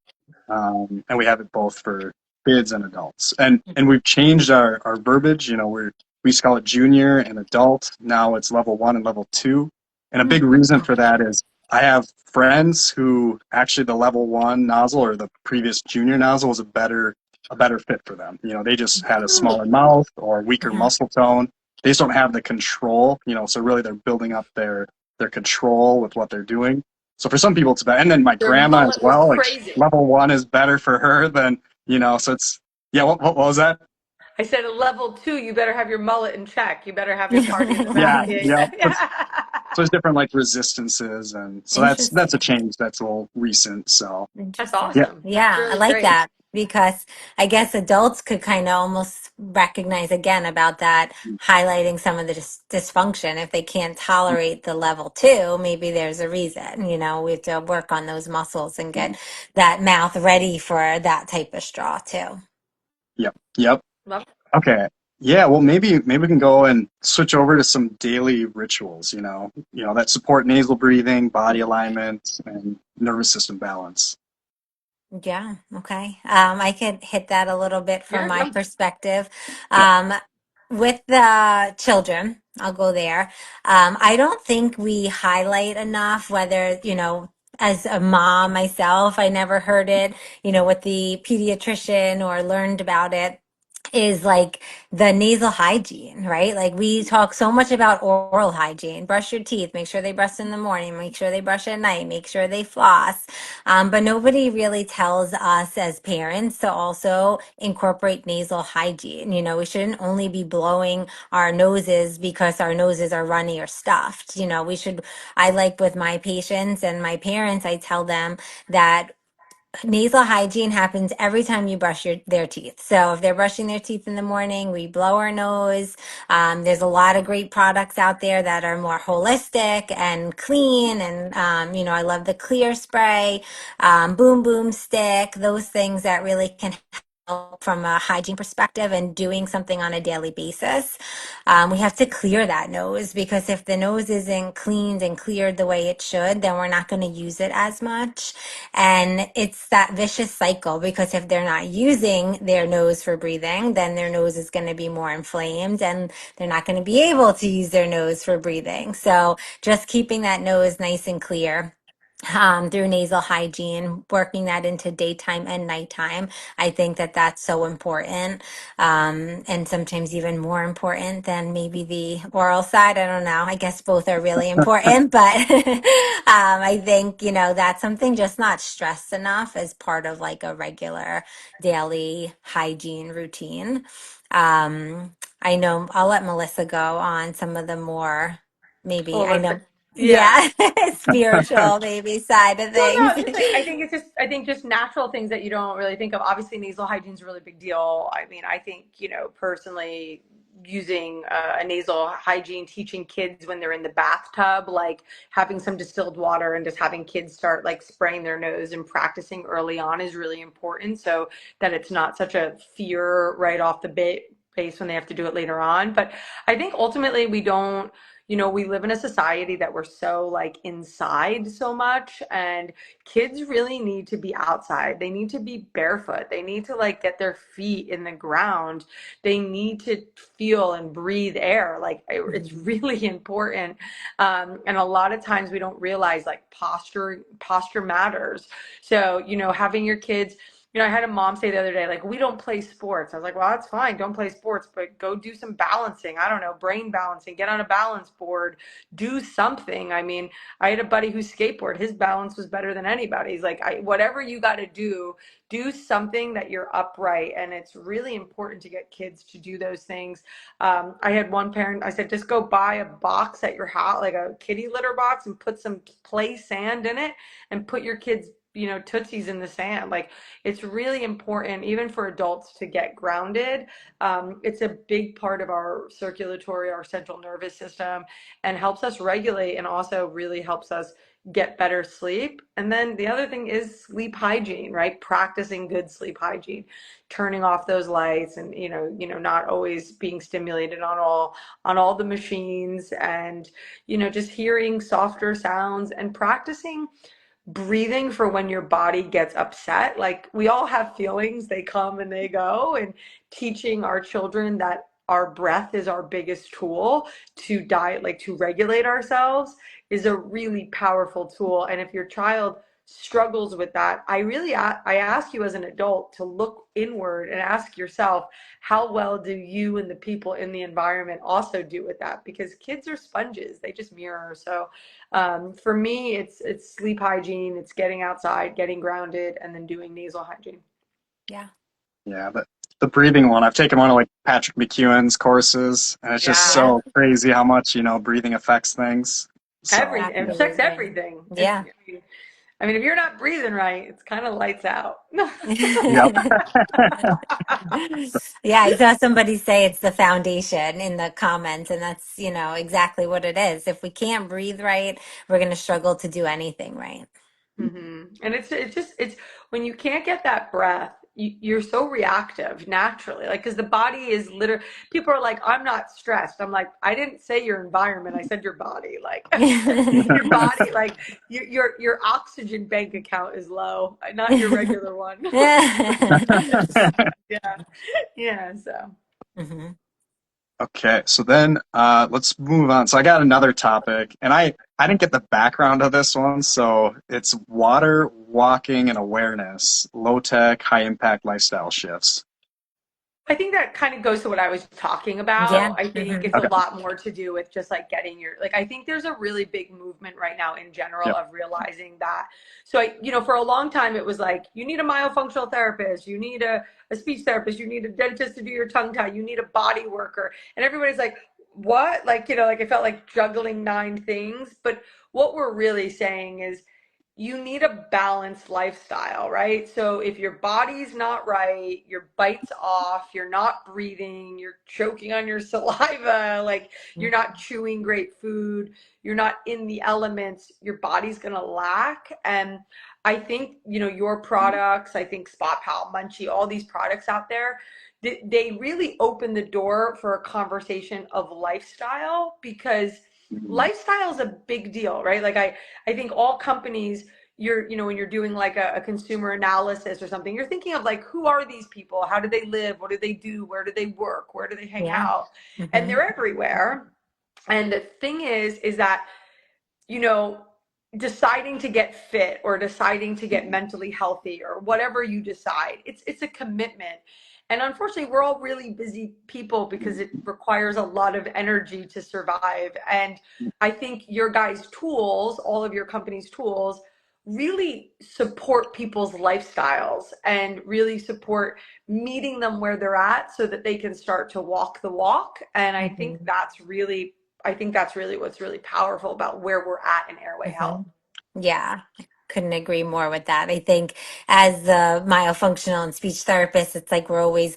And we have it both for kids and adults. And we've changed our verbiage. We used to call it junior and adult. Now it's level 1 and level 2. And a big reason for that is I have friends who actually the level 1 nozzle or the previous junior nozzle was a better fit for them. They just had a smaller mouth or weaker Mhm. muscle tone. They just don't have the control. So really they're building up their control with what they're doing. So for some people it's better. And then my Their grandma as mullet was well, like crazy. level 1 is better for her than, so it's, yeah, what was that? I said at level 2, you better have your mullet in check. You better have your party in the back. Yeah, Yeah, yeah. yeah. So there's different like resistances, and so that's a Interesting. change that's a little recent. So That's Interesting. yeah, awesome. That's Yeah, I really like great. that because I guess adults could kind of almost recognize again about that, highlighting some of the dysfunction. If they can't tolerate the level 2, maybe there's a reason. We have to work on those muscles and get that mouth ready for that type of straw too. yep. Love it. Okay. Yeah, well maybe we can go and switch over to some daily rituals, that support nasal breathing, body alignment, and nervous system balance. Yeah, okay. I could hit that a little bit from Yeah, my go. perspective. Yep. Um, with the children, I'll go there. I don't think we highlight enough whether, as a mom myself, I never heard it, with the pediatrician or learned about it. Is like the nasal hygiene, right? Like we talk so much about oral hygiene. Brush your teeth, make sure they brush in the morning, make sure they brush at night, make sure they floss. But nobody really tells us as parents to also incorporate nasal hygiene. We shouldn't only be blowing our noses because our noses are runny or stuffed. I like with my patients and my parents, I tell them that nasal hygiene happens every time you brush their teeth. So if they're brushing their teeth in the morning, we blow our nose. There's a lot of great products out there that are more holistic and clean. And, I love the clear spray, boom boom stick, those things that really can help from a hygiene perspective and doing something on a daily basis. We have to clear that nose because if the nose isn't cleaned and cleared the way it should, then we're not going to use it as much. And it's that vicious cycle because if they're not using their nose for breathing, then their nose is going to be more inflamed and they're not going to be able to use their nose for breathing. So just keeping that nose nice and clear through nasal hygiene, working that into daytime and nighttime. I think that that's so important, and sometimes even more important than maybe the oral side. I don't know. I guess both are really important, but I think, that's something just not stressed enough as part of like a regular daily hygiene routine. I know I'll let Melissa go on some of the more, maybe, I know, Holistic. Yeah. yeah, spiritual maybe side of Well, things. no, just like I think just natural things that you don't really think of. Obviously, nasal hygiene is a really big deal. I mean, I think, personally using a nasal hygiene, teaching kids when they're in the bathtub, like having some distilled water and just having kids start like spraying their nose and practicing early on is really important so that it's not such a fear right off the base when they have to do it later on. But I think ultimately we don't, we live in a society that we're so like inside so much, and kids really need to be outside. They need to be barefoot. They need to like get their feet in the ground. They need to feel and breathe air. Like it's Mhm. really important. And a lot of times we don't realize like posture matters. So, having your kids, I had a mom say the other day, like, we don't play sports. I was like, well, that's fine. Don't play sports, but go do some balancing. I don't know, brain balancing, get on a balance board, do something. I mean, I had a buddy who skateboarded. His balance was better than anybody's. Like, whatever you got to do something that you're upright. And it's really important to get kids to do those things. I had one parent, I said, just go buy a box at your house, like a kitty litter box, and put some play sand in it and put your kids, tootsies in the sand. Like, it's really important, even for adults, to get grounded. It's a big part of our circulatory, our central nervous system, and helps us regulate and also really helps us get better sleep. And then the other thing is sleep hygiene, right? Practicing good sleep hygiene, turning off those lights, and not always being stimulated on all the machines, and just hearing softer sounds and practicing breathing for when your body gets upset. Like, we all have feelings, they come and they go, and teaching our children that our breath is our biggest tool to diet, like to regulate ourselves, is a really powerful tool. And if your child struggles with that, I ask you as an adult to look inward and ask yourself, how well do you and the people in the environment also do with that? Because kids are sponges, they just mirror. So for me, it's sleep hygiene, it's getting outside, getting grounded, and then doing nasal hygiene. Yeah. Yeah, the breathing one. I've taken one of like Patrick McEwen's courses, and it's just Yeah, Yeah. so crazy how much, breathing affects things. So, everything. It yeah. affects Absolutely. everything. Yeah. I mean, if you're not breathing right, it's kind of lights out. Yep. Yeah, I saw somebody say it's the foundation in the comments, and that's, exactly what it is. If we can't breathe right, we're going to struggle to do anything right. And it's when you can't get that breath, you're so reactive naturally, like, because the body is literally, people are like, I'm not stressed. I'm like, I didn't say your environment, I said your body. Like, your body, like, your oxygen bank account is low, not your regular one. Yeah, yeah. So Mhm. Okay, so then let's move on. So I got another topic, and I didn't get the background of this one, so it's water, walking, and awareness, low tech, high impact lifestyle shifts. I think that kind of goes to what I was talking Yeah. about. I think Hmm. it's a Okay. lot more to do with just like getting like, I think there's a really big movement right now in general Yep. of realizing that. So, for a long time, it was like, you need a myofunctional therapist, you need a speech therapist, you need a dentist to do your tongue tie, you need a body worker. And everybody's like, what? Like, like, I felt like juggling nine things. But what we're really saying is, you need a balanced lifestyle, right? So if your body's not right, your bite's off, you're not breathing, you're choking on your saliva, like, you're not chewing great food, you're not in the elements, your body's gonna lack. And I think, your products, I think Spot Pal, Munchie, all these products out there, they really open the door for a conversation of lifestyle, because Mhm. lifestyle is a big deal, right? Like, I think all companies, when you're doing like a consumer analysis or something, you're thinking of like, who are these people? How do they live? What do they do? Where do they work? Where do they hang Yeah. out? And Hmm. they're everywhere. And the thing is that, you know, deciding to get fit or deciding to get mentally healthy or whatever you decide, it's a commitment. And unfortunately, we're all really busy people because it requires a lot of energy to survive. And I think your guys' tools, all of your company's tools, really support people's lifestyles and really support meeting them where they're at so that they can start to walk the walk. And Mhm. I think that's really what's really powerful about where we're at in airway health. Mhm. Yeah, I couldn't agree more with that. I think as the myofunctional and speech therapist, it's like we're always,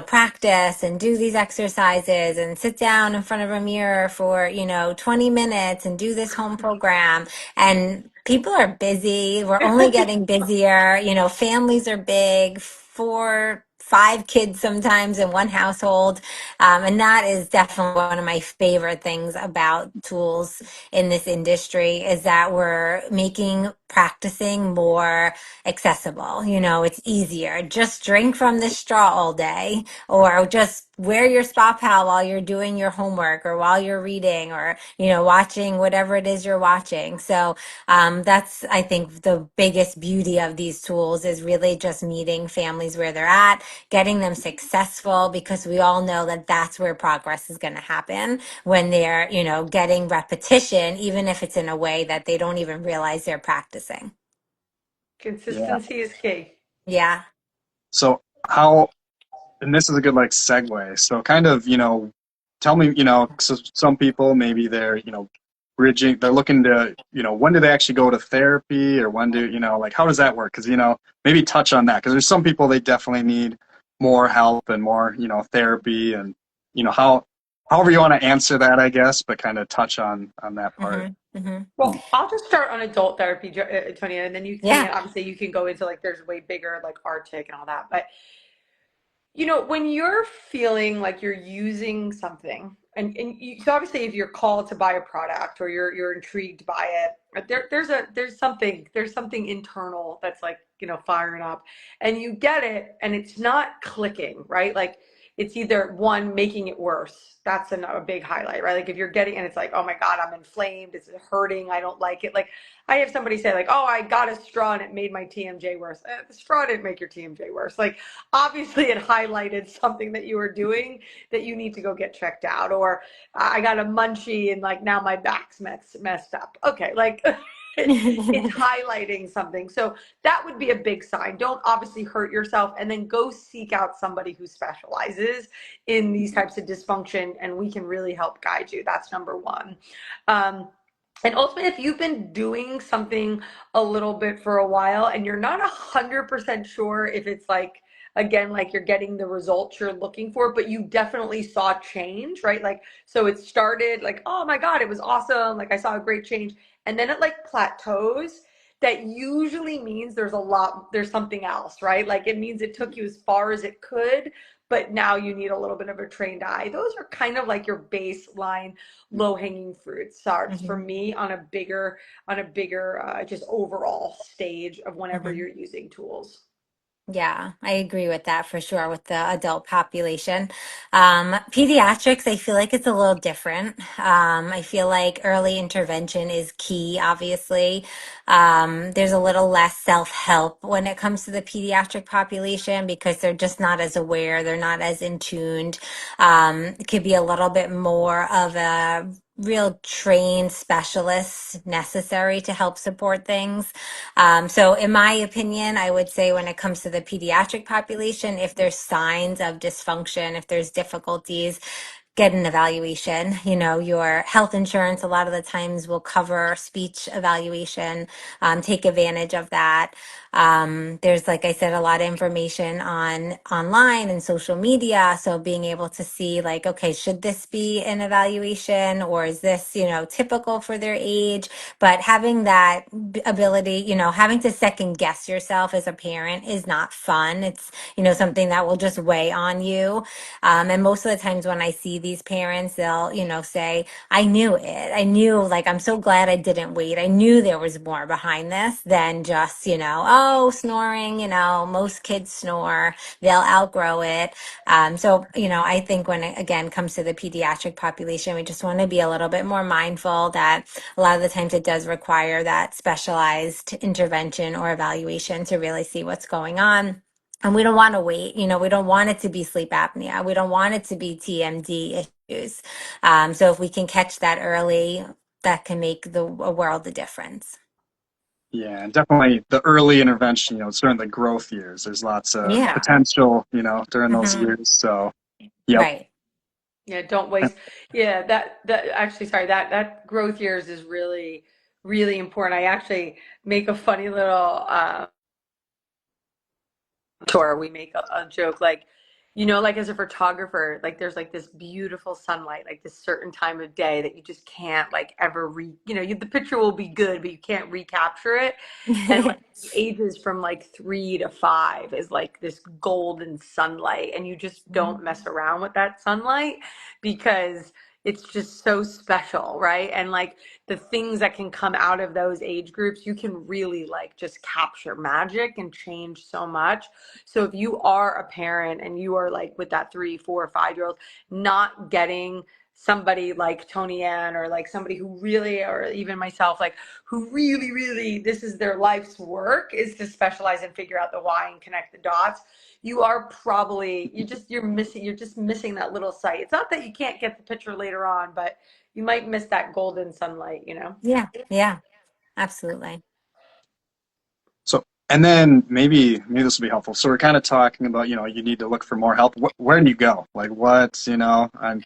practice and do these exercises and sit down in front of a mirror for, 20 minutes and do this home program. And people are busy. We're only getting busier. Families are big, 4, 5 kids sometimes in one household. And that is definitely one of my favorite things about tools in this industry is that we're making practicing more accessible. It's easier. Just drink from the straw all day, or just wear your spa pal while you're doing your homework or while you're reading or, watching whatever it is you're watching. So that's, I think, the biggest beauty of these tools is really just meeting families where they're at, getting them successful, because we all know that that's where progress is going to happen when they're, getting repetition, even if it's in a way that they don't even realize they're practicing. Yeah. Consistency is key. Yeah. So how, and this is a good like segue. So kind of, tell me, so some people maybe they're, bridging, they're looking to, when do they actually go to therapy or when do, like how does that work? Because, maybe touch on that because there's some people they definitely need more help and more, therapy and, however you want to answer that, I guess, but kind of touch on that part. Hmm. Hmm. Well, I'll just start on adult therapy, Tonya, and then you Yeah. can obviously you can go into like there's way bigger like Arctic and all that. But when you're feeling like you're using something, so obviously if you're called to buy a product or you're intrigued by it, there's something internal that's like, firing up, and you get it, and it's not clicking, right? Like it's either one making it worse. That's a big highlight, right? Like if you're getting and it's like, oh my God, I'm inflamed. It's hurting. I don't like it. Like I have somebody say like, oh, I got a straw and it made my TMJ worse. The straw didn't make your TMJ worse. Like obviously it highlighted something that you were doing that you need to go get checked out. Or I got a munchie and like now my back's messed up. Okay, like it's highlighting something. So that would be a big sign. Don't obviously hurt yourself, and then go seek out somebody who specializes in these types of dysfunction, and we can really help guide you. That's number one. Um, and ultimately, if you've been doing something a little bit for a while and you're not 100% sure if it's like, again, like you're getting the results you're looking for, but you definitely saw change, right? Like, so it started like, oh my God, it was awesome. Like I saw a great change. And then it like plateaus. That usually means there's something else, right? Like it means it took you as far as it could, but now you need a little bit of a trained eye. Those are kind of like your baseline low hanging fruit starts for Hmm. me on a bigger just overall stage of whenever Hmm. you're using tools. Yeah, I agree with that for sure with the adult population. Pediatrics, I feel like it's a little different. I feel like early intervention is key, obviously. There's a little less self-help when it comes to the pediatric population because they're just not as aware, they're not as in tuned. It could be a little bit more of a real trained specialists necessary to help support things. So, in my opinion, I would say when it comes to the pediatric population, if there's signs of dysfunction, if there's difficulties, get an evaluation. Your health insurance a lot of the times will cover speech evaluation. Take advantage of that. There's, like I said, a lot of information on online and social media. So being able to see like, okay, should this be an evaluation or is this, typical for their age? But having that ability, having to second guess yourself as a parent is not fun. It's, something that will just weigh on you. And most of the times when I see these parents, they'll, say, I knew it. I knew, like, I'm so glad I didn't wait. I knew there was more behind this than just, oh, snoring, most kids snore, they'll outgrow it. So, I think when it again comes to the pediatric population, we just want to be a little bit more mindful that a lot of the times it does require that specialized intervention or evaluation to really see what's going on. And we don't want to wait. We don't want it to be sleep apnea. We don't want it to be TMD issues. So if we can catch that early, that can make a world of difference. Yeah, and definitely the early intervention, during the growth years, there's lots of Yeah. potential, during those Hmm. years. So, yep. Right. Yeah, don't waste. Yeah, that actually, sorry, that growth years is really, really important. I actually make a funny little tour. We make a joke like, like as a photographer, like there's like this beautiful sunlight, like this certain time of day that you just can't like ever the picture will be good, but you can't recapture it. And like the ages from like 3 to 5 is like this golden sunlight, and you just don't mess around with that sunlight because it's just so special, right? And like the things that can come out of those age groups, you can really like just capture magic and change so much. So if you are a parent and you are like with that 3, 4, 5 year old, not getting somebody like Tony Ann or like somebody who really, or even myself, like who really, really, this is their life's work is to specialize and figure out the why and connect the dots. You are probably, you're just missing that little sight. It's not that you can't get the picture later on, but you might miss that golden sunlight. Yeah. Yeah. Absolutely. So, and then maybe this will be helpful. So we're kind of talking about, you need to look for more help. Where do you go? Like I'm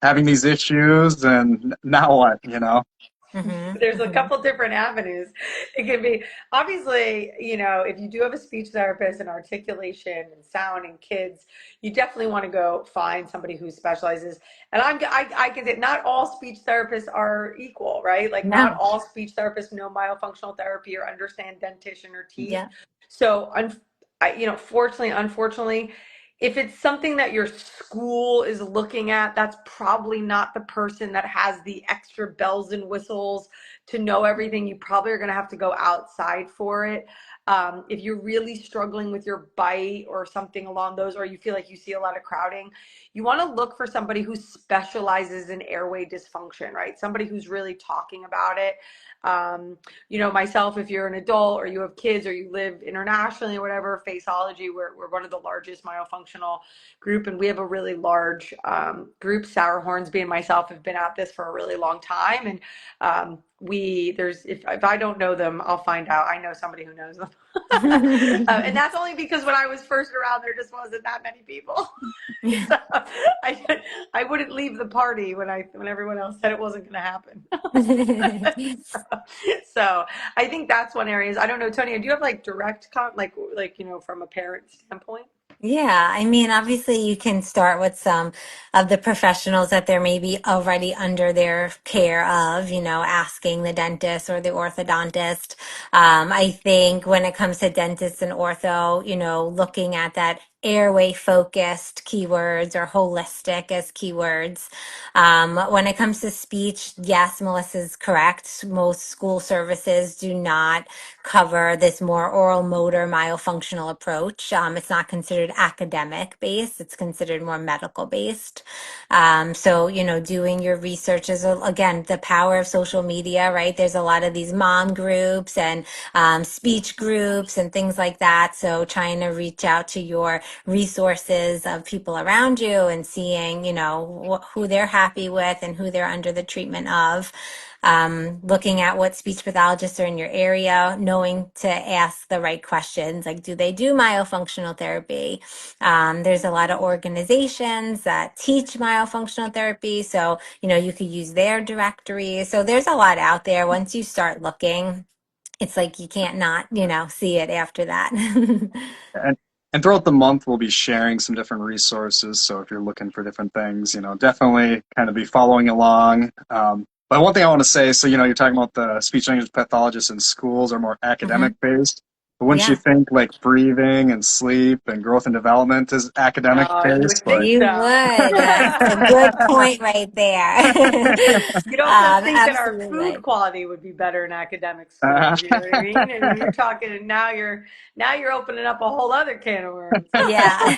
having these issues and now what? Hmm. There's a Hmm. couple different avenues. It can be obviously, if you do have a speech therapist and articulation and sound and kids, you definitely want to go find somebody who specializes. And I can say not all speech therapists are equal, right? Like not No. all speech therapists know myofunctional therapy or understand dentition or teeth. Yeah. So, fortunately, unfortunately, if it's something that your school is looking at, that's probably not the person that has the extra bells and whistles to know everything. You probably are going to have to go outside for it. If you're really struggling with your bite or something along those, or you feel like you see a lot of crowding, you want to look for somebody who specializes in airway dysfunction, right? Somebody who's really talking about it. Myself, if you're an adult or you have kids or you live internationally or whatever, Faceology, we're one of the largest myofunctional group, and we have a really large group. Sarah Hornsby and myself have been at this for a really long time, and if I don't know them, I'll find out. I know somebody who knows them. And that's only because when I was first around, there just wasn't that many people. So I wouldn't leave the party when everyone else said it wasn't going to happen. So I think that's one area. I don't know, Tony, do you have like direct from a parent standpoint? Yeah, I mean, obviously, you can start with some of the professionals that they're maybe already under their care of, asking the dentist or the orthodontist. I think when it comes to dentists and ortho, looking at that airway focused keywords or holistic as keywords. When it comes to speech, yes, Melissa's correct. Most school services do not cover this more oral motor myofunctional approach. It's not considered academic based, it's considered more medical based. So, doing your research is, again, the power of social media, right? There's a lot of these mom groups and speech groups and things like that. So, trying to reach out to your resources of people around you and seeing, who they're happy with and who they're under the treatment of. Looking at what speech pathologists are in your area, knowing to ask the right questions, like do they do myofunctional therapy? There's a lot of organizations that teach myofunctional therapy, so you could use their directory. So there's a lot out there. Once you start looking, it's like you can't not see it after that. And and throughout the month, we'll be sharing some different resources. So if you're looking for different things, definitely kind of be following along. But one thing I want to say, so you're talking about the speech language pathologists in schools are more academic Hmm. based. But wouldn't you Yeah. think like breathing and sleep and growth and development is academic Oh, you would based? think Like, You so. would. That's a good point right there. You'd also think that our Absolutely food right. quality would be better in academic uh, schools. You know what I mean? And you're talking, and now you're opening up a whole other can of worms. Yeah.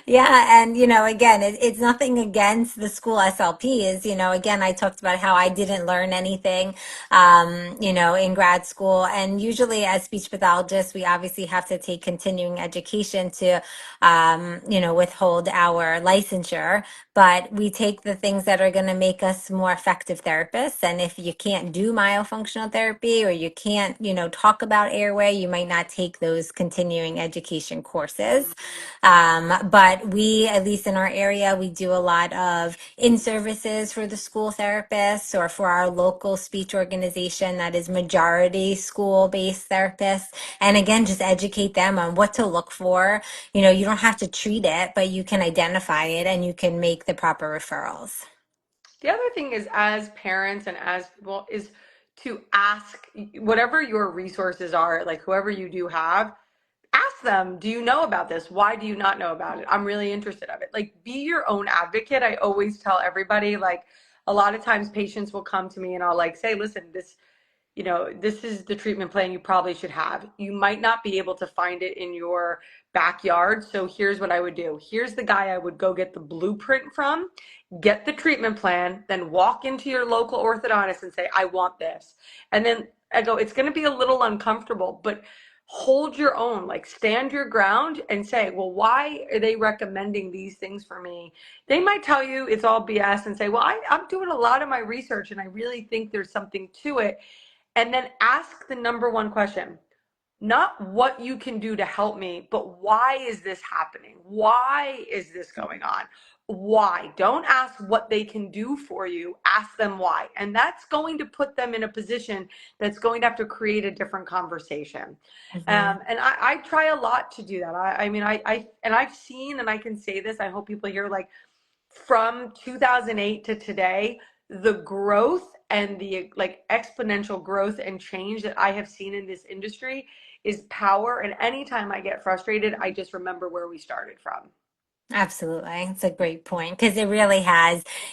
Yeah. And, again, it's nothing against the school SLPs. Again, I talked about how I didn't learn anything, in grad school. And usually as speech pathologists, we obviously have to take continuing education to, withhold our licensure. But we take the things that are going to make us more effective therapists. And if you can't do myofunctional therapy or you can't, talk about airway, you might not take those continuing education courses. But we, at least in our area, we do a lot of in-services for the school therapists or for our local speech organization that is majority school-based therapists. And again, just educate them on what to look for. You don't have to treat it, but you can identify it and you can make the proper referrals. The other thing is, as parents and as people, is to ask whatever your resources are, like whoever you do have, ask them, do you know about this? Why do you not know about it? I'm really interested of it. Like, be your own advocate. I always tell everybody, like, a lot of times patients will come to me and I'll like say, listen, this is the treatment plan you probably should have. You might not be able to find it in your backyard. So here's what I would do. Here's the guy I would go get the blueprint from, get the treatment plan, then walk into your local orthodontist and say, I want this. And then I go, it's going to be a little uncomfortable, but hold your own, like stand your ground and say, well, why are they recommending these things for me? They might tell you it's all BS and say, well, I'm doing a lot of my research and I really think there's something to it. And then ask the number one question, not what you can do to help me, but why is this happening? Why is this going on? Why? Don't ask what they can do for you. Ask them why. And that's going to put them in a position that's going to have to create a different conversation. Mhm. And I try a lot to do that. I mean, and I've seen, and I can say this, I hope people hear, like, from 2008 to today, the growth and the like exponential growth and change that I have seen in this industry is power. And anytime I get frustrated, I just remember where we started from. Absolutely. It's a great point because it really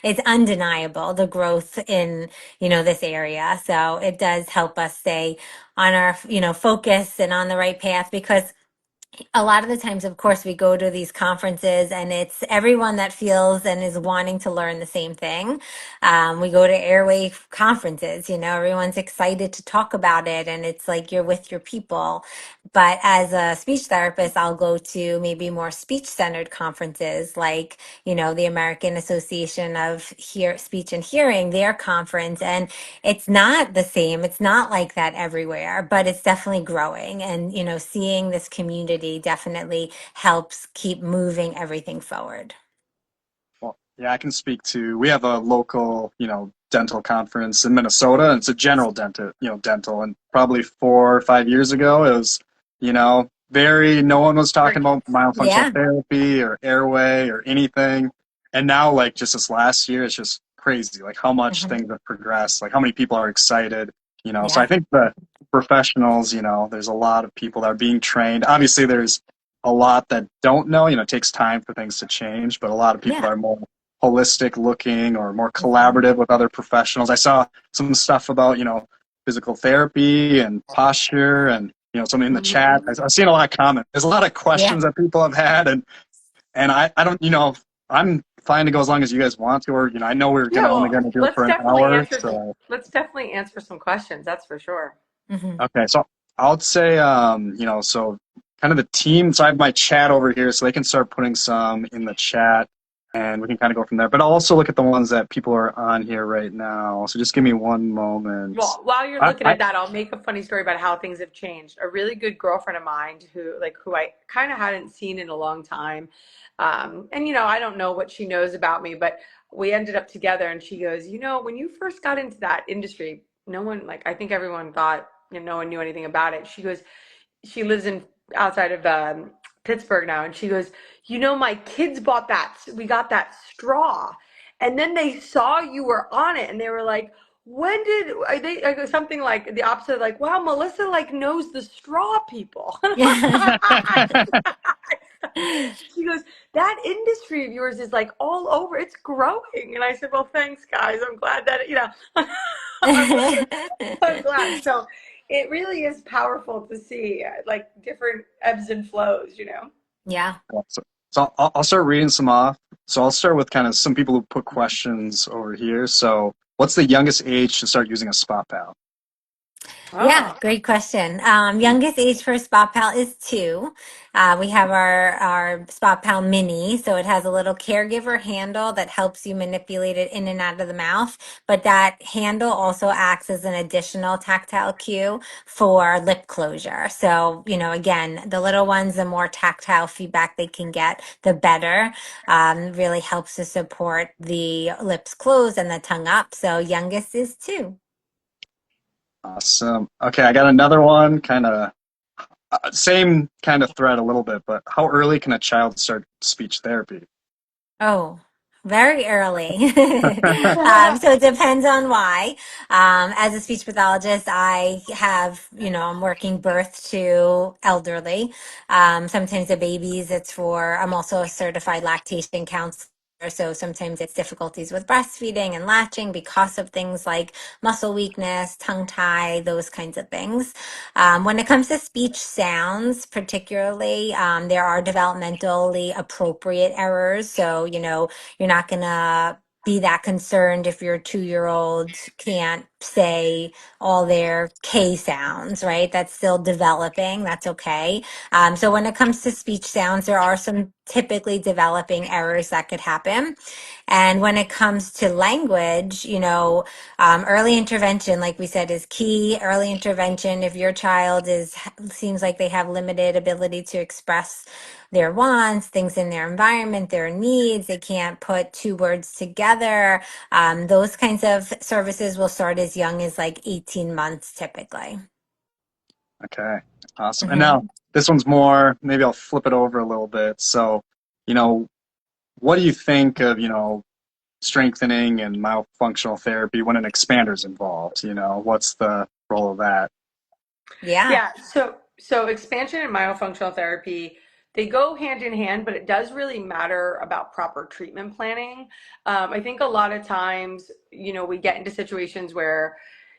it's undeniable the growth in, this area. So it does help us stay on our, focus and on the right path because a lot of the times, of course, we go to these conferences and it's everyone that feels and is wanting to learn the same thing. We go to Airway conferences, everyone's excited to talk about it and it's like you're with your people. But as a speech therapist, I'll go to maybe more speech centered conferences like, the American Association of Speech and Hearing, their conference. And it's not the same. It's not like that everywhere, but it's definitely growing. And, seeing this community definitely helps keep moving everything forward. well, yeah, I can speak to. We have a local, dental conference in Minnesota, and it's a general dental. And probably 4 or 5 years ago, it was, very. No one was talking about Crickets. myofunctional Yeah. therapy or airway or anything. And now, like just this last year, it's just crazy. Like how much Mhm. things have progressed. Like how many people are excited. So I Yeah. think the professionals, there's a lot of people that are being trained. Obviously, there's a lot that don't know. It takes time for things to change, but a lot of people Yeah. are more holistic looking or more Mhm. collaborative with other professionals. I saw some stuff about, physical therapy and posture and, something in the chat. Mhm. I've seen a lot of comments. There's a lot of Yeah. questions that people have had and I don't, I'm fine to go as long as you guys want to, or, I know we're Yeah, only well, going to do it for an hour. So, let's definitely answer some questions, that's for sure. Mhm. okay, so I would say, so kind of the team. So I have my chat over here, so they can start putting some in the chat, and we can kind of go from there. But I'll also look at the ones that people are on here right now. So just give me one moment. Well, while you're I, looking I at that, I'll make a funny story about how things have changed. A really good girlfriend of mine who I kind of hadn't seen in a long time. And I don't know what she knows about me, but we ended up together and she goes, when you first got into that industry, no one, like, I think everyone thought, no one knew anything about it. She goes, she lives in outside of Pittsburgh now, and she goes, my kids bought that. We got that straw, and then they saw you were on it, and they were like, when did they something like the opposite, like, wow, Melissa like knows the straw people. She goes, that industry of yours is like all over, it's growing. And I said, well, thanks guys, I'm glad that, I'm glad. So it really is powerful to see like different ebbs and flows. Yeah. So I'll start reading some off. So I'll start with kind of some people who put questions over here. So what's the youngest age to start using a spot pal? Yeah, Oh, great question. Youngest age for Spot Pal is 2. We have our Spot Pal Mini, so it has a little caregiver handle that helps you manipulate it in and out of the mouth. But that handle also acts as an additional tactile cue for lip closure. So, again, the little ones, the more tactile feedback they can get, the better. Really helps to support the lips closed and the tongue up. So, youngest is 2. Awesome. Okay, I got another one, kind of same kind of thread a little bit, but how early can a child start speech therapy? Oh, very early. So it depends on why. As a speech pathologist, I have, I'm working birth to elderly. Sometimes the babies, I'm also a certified lactation counselor. So sometimes it's difficulties with breastfeeding and latching because of things like muscle weakness, tongue tie, those kinds of things. When it comes to speech sounds, particularly, there are developmentally appropriate errors. So, you're not going to be that concerned if your 2-year old can't say all their K sounds, right? That's still developing. That's okay. So when it comes to speech sounds, there are some typically developing errors that could happen. And when it comes to language, early intervention, like we said, is key. Early intervention, if your child seems like they have limited ability to express their wants, things in their environment, their needs, they can't put 2 words together. Those kinds of services will start as young as like 18 months typically. Okay, awesome. And now Mhm. this one's more, maybe I'll flip it over a little bit. So, you know, what do you think of, strengthening and myofunctional therapy when an expander's involved? What's the role of that? Yeah. yeah. So expansion and myofunctional therapy, they go hand in hand, but it does really matter about proper treatment planning. I think a lot of times, we get into situations where,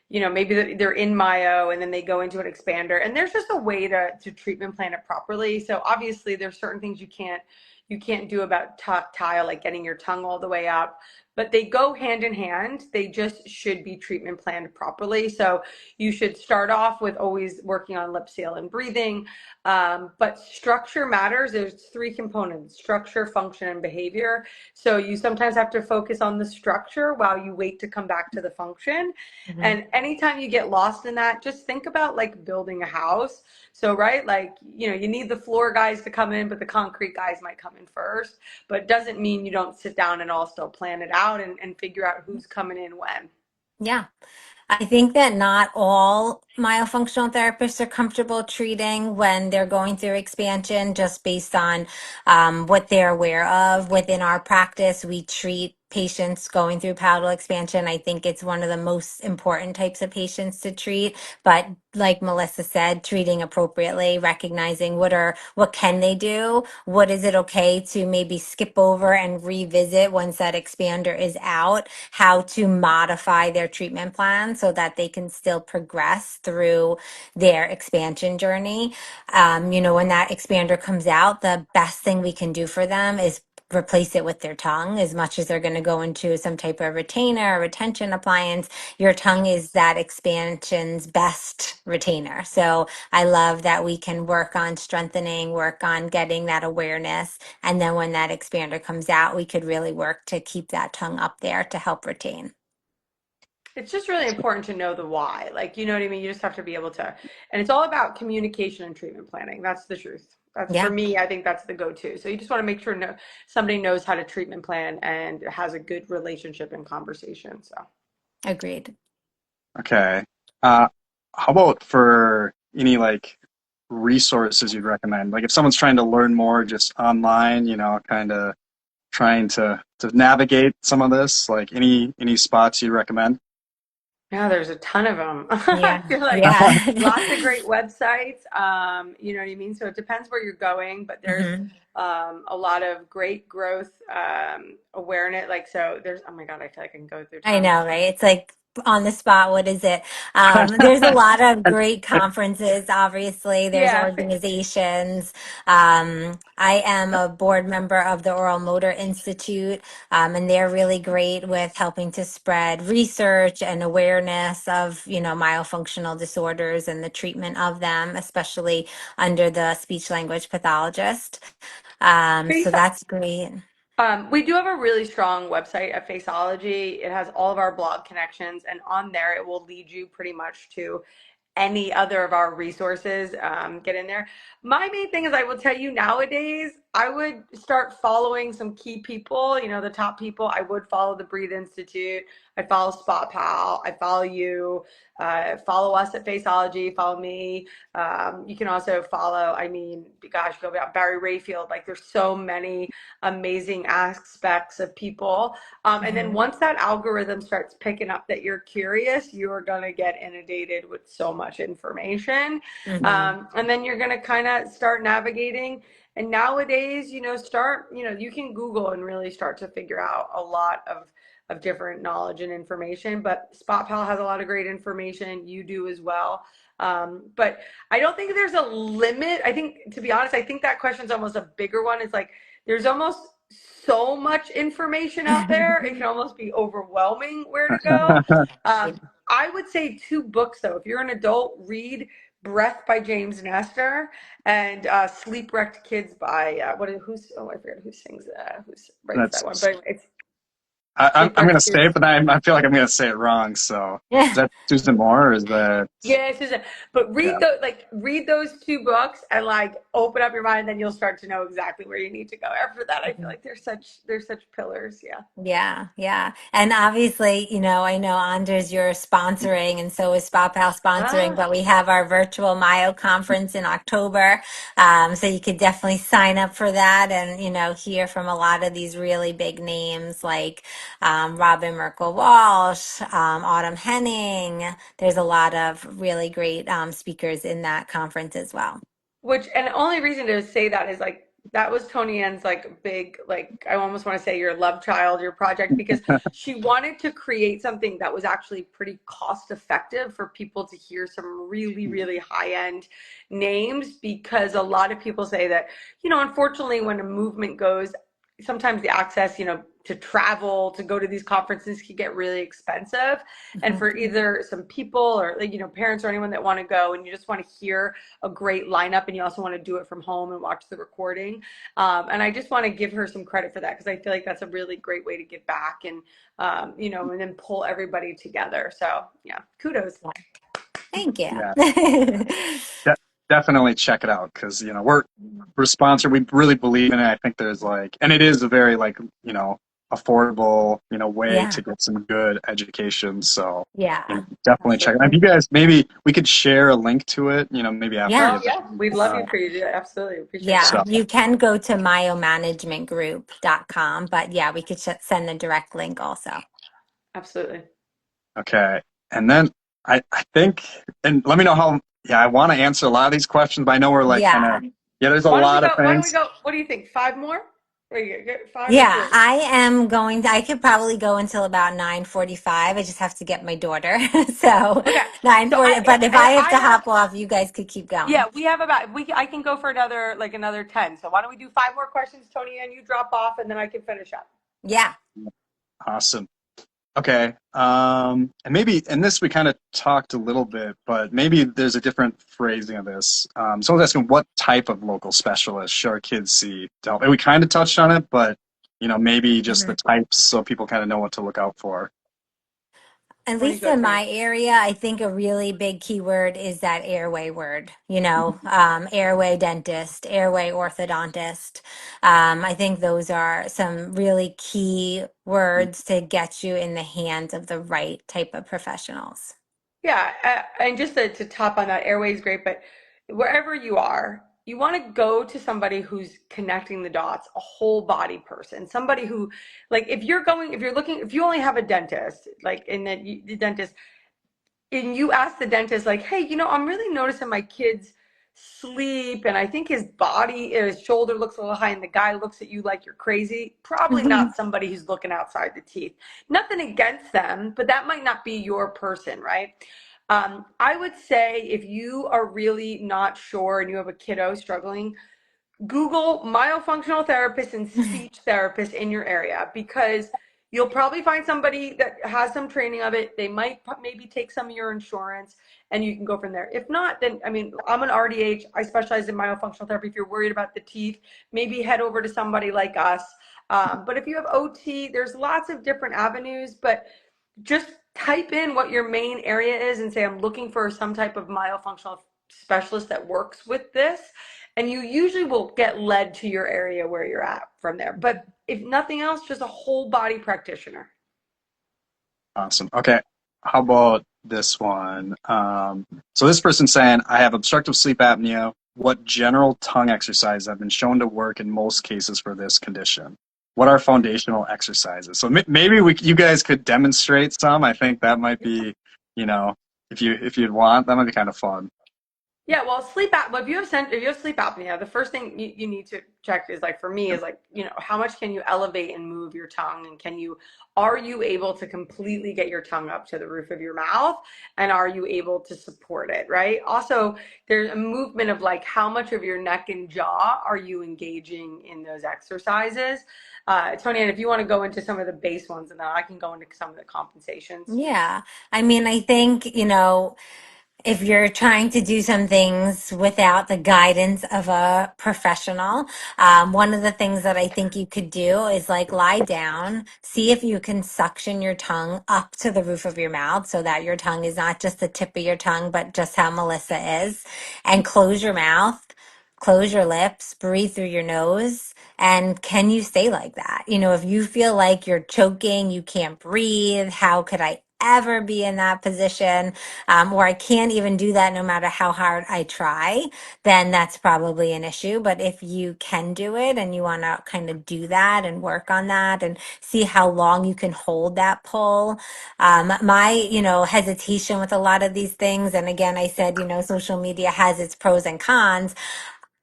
maybe they're in myo and then they go into an expander, and there's just a way to treatment plan it properly. So obviously there's certain things you can't do about tactile, like getting your tongue all the way up, but they go hand in hand. They just should be treatment planned properly. So you should start off with always working on lip seal and breathing. But structure matters. There's 3 components: structure, function, and behavior. So you sometimes have to focus on the structure while you wait to come back to the function. Mhm. And anytime you get lost in that, just think about like building a house. So, right, like, you need the floor guys to come in, but the concrete guys might come in first. But it doesn't mean you don't sit down and also plan it out and figure out who's coming in when. Yeah. I think that not all myofunctional therapists are comfortable treating when they're going through expansion just based on what they're aware of. Within our practice, we treat patients going through palatal expansion. I think it's one of the most important types of patients to treat. But like Melissa said, treating appropriately, recognizing what can they do? What is it okay to maybe skip over and revisit once that expander is out? How to modify their treatment plan so that they can still progress through their expansion journey. When that expander comes out, the best thing we can do for them is replace it with their tongue. As much as they're going to go into some type of retainer or retention appliance, your tongue is that expansion's best retainer. So I love that we can work on strengthening, work on getting that awareness, and then when that expander comes out, we could really work to keep that tongue up there to help retain. It's just really important to know the why. Like, you know what I mean? You just have to be able to, and it's all about communication and treatment planning. That's the truth. That's, for Yeah, me, I think that's the go-to. So you just want to make sure somebody knows how to treatment plan and has a good relationship and conversation. So agreed. Okay. How about for any like resources you'd recommend? Like if someone's trying to learn more just online, kind of trying to navigate some of this, like any spots you'd recommend? Yeah, there's a ton of them. Yeah. I feel like Yeah. lots of great websites. You know what I mean? So it depends where you're going, but there's hmm a lot of great growth awareness. Like, so there's, oh my God, I feel like I can go through I tons. know, right? It's like on the spot. What is it? There's a lot of And, great and, conferences. Obviously, there's Yeah. organizations. I am a board member of the Oral Motor Institute, and they're really great with helping to spread research and awareness of, myofunctional disorders and the treatment of them, especially under the speech language pathologist. So Face that's great. We do have a really strong website at Faceology. It has all of our blog connections, and on there it will lead you pretty much to any other of our resources. Get in there. My main thing is I will tell you nowadays, I would start following some key people, the top people. I would follow the Breathe Institute. I follow Spot Pal. I follow you. Follow us at Faceology. Follow me. You can also follow, I mean, gosh, go about Barry Rayfield. Like there's so many amazing aspects of people. And then hmm once that algorithm starts picking up that you're curious, you're going to get inundated with so much information. hmm And then you're going to kind of start navigating. And nowadays, you can Google and really start to figure out a lot of different knowledge and information. But SpotPal has a lot of great information. You do as well. But I don't think there's a limit. I think, to be honest, I think that question's almost a bigger one. It's like there's almost so much information out there. It can almost be overwhelming where to go. I would say two books though. If you're an adult, read Breath by James Nestor and Sleep Wrecked Kids by I forget who sings who writes that one, that's but it's I'm Sleep going Wrecked to say Kids. it, but I feel like I'm going to say it wrong. So is Yeah. that Susan Moore or is that? Yeah, Susan. But Yeah. read those two books and like open up your mind, then you'll start to know exactly where you need to go. After that, I feel like they're such pillars. Yeah. Yeah, yeah. And obviously, I know Anders, you're sponsoring, and so is Spa Pal sponsoring, Ah, but we have our virtual Myo conference in October. So you could definitely sign up for that and, hear from a lot of these really big names like Robin Merkel Walsh, Autumn Henning. There's a lot of really great speakers in that conference as well. which and the only reason to say that is like that was Tony Ann's like big like I almost want to say your love child, your project because she wanted to create something that was actually pretty cost effective for people to hear some really really high end names because a lot of people say that unfortunately when a movement goes sometimes the access to travel to go to these conferences can get really expensive and Mhm. for either some people or like parents or anyone that want to go and you just want to hear a great lineup and you also want to do it from home and watch the recording. And I just want to give her some credit for that because I feel like that's a really great way to give back and then pull everybody together. So yeah, kudos. Thank you. Yeah. De- Definitely check it out because we're sponsored. We really believe in it. I think there's and it is a very affordable way Yeah, to get some good education. So yeah, definitely check it out. If Absolutely. you guys maybe we could share a link to it. Maybe after the yeah. Oh event. yeah, we'd love Uh, you for you to do that. Absolutely. Appreciate Yeah, that. so you can go to myomanagementgroup.com, but yeah, we could send a direct link also. Absolutely. okay, and then I think and let me know how. Yeah, I want to answer a lot of these questions, but I know we're kind Yeah. of there's a lot of Why don't we things. go? What do you think? Five more? Or you get five or Yeah, three? I could probably go until about 9:45. I just have to get my daughter. So Okay. So 9:40, but if I have I to have hop off, you guys could keep yeah, going. we have about I can go for another 10. So why don't we do five more questions, Tony, and you drop off and then I can finish up. Yeah. Awesome. Okay. And maybe, and this we kind of talked a little bit, but maybe there's a different phrasing of this. Someone's asking what type of local specialist should our kids see to help? And we kind of touched on it, but maybe just the Mhm. types so people kind of know what to look out for. At Where do you least go, in Tony? my area, I think a really big keyword is that airway word, airway dentist, airway orthodontist. I think those are some really key words to get you in the hands of the right type of professionals. Yeah, and just to top on that, Airway is great, but wherever you are, you want to go to somebody who's connecting the dots, a whole body person, somebody who, like, if you're looking, if you only have a dentist, like, the dentist, and you ask the dentist, like, hey, I'm really noticing my kid's sleep, and I think his body, his shoulder looks a little high, and the guy looks at you like you're crazy. Probably not somebody who's looking outside the teeth. Nothing against them, but that might not be your person, right? I would say if you are really not sure and you have a kiddo struggling, Google myofunctional therapist and speech therapist in your area, because you'll probably find somebody that has some training of it. They might maybe take some of your insurance, and you can go from there. If not, then, I mean, I'm an RDH. I specialize in myofunctional therapy. If you're worried about the teeth, maybe head over to somebody like us. But if you have OT, there's lots of different avenues. But just type in what your main area is and say, I'm looking for some type of myofunctional specialist that works with this. And you usually will get led to your area where you're at from there. But if nothing else, just a whole body practitioner. Awesome. Okay. How about this one? So this person's saying, I have obstructive sleep apnea. What general tongue exercises have been shown to work in most cases for this condition? What are foundational exercises? So maybe you guys could demonstrate some. I think that might be, if you'd want, that might be kind of fun. Yeah, well, if you have sleep apnea, the first thing you need to check is, like, for me, is like, how much can you elevate and move your tongue, and are you able to completely get your tongue up to the roof of your mouth, and are you able to support it, right? Also, there's a movement of, like, how much of your neck and jaw are you engaging in those exercises? Tony, and if you want to go into some of the base ones, and then I can go into some of the compensations. Yeah. I mean, I think, if you're trying to do some things without the guidance of a professional, one of the things that I think you could do is like lie down, see if you can suction your tongue up to the roof of your mouth so that your tongue is not just the tip of your tongue, but just how Melissa is, and close your mouth. Close your lips, breathe through your nose. And can you stay like that? If you feel like you're choking, you can't breathe, how could I ever be in that position? Or I can't even do that no matter how hard I try, then that's probably an issue. But if you can do it and you want to kind of do that and work on that and see how long you can hold that pull. My, hesitation with a lot of these things, and again, I said, social media has its pros and cons.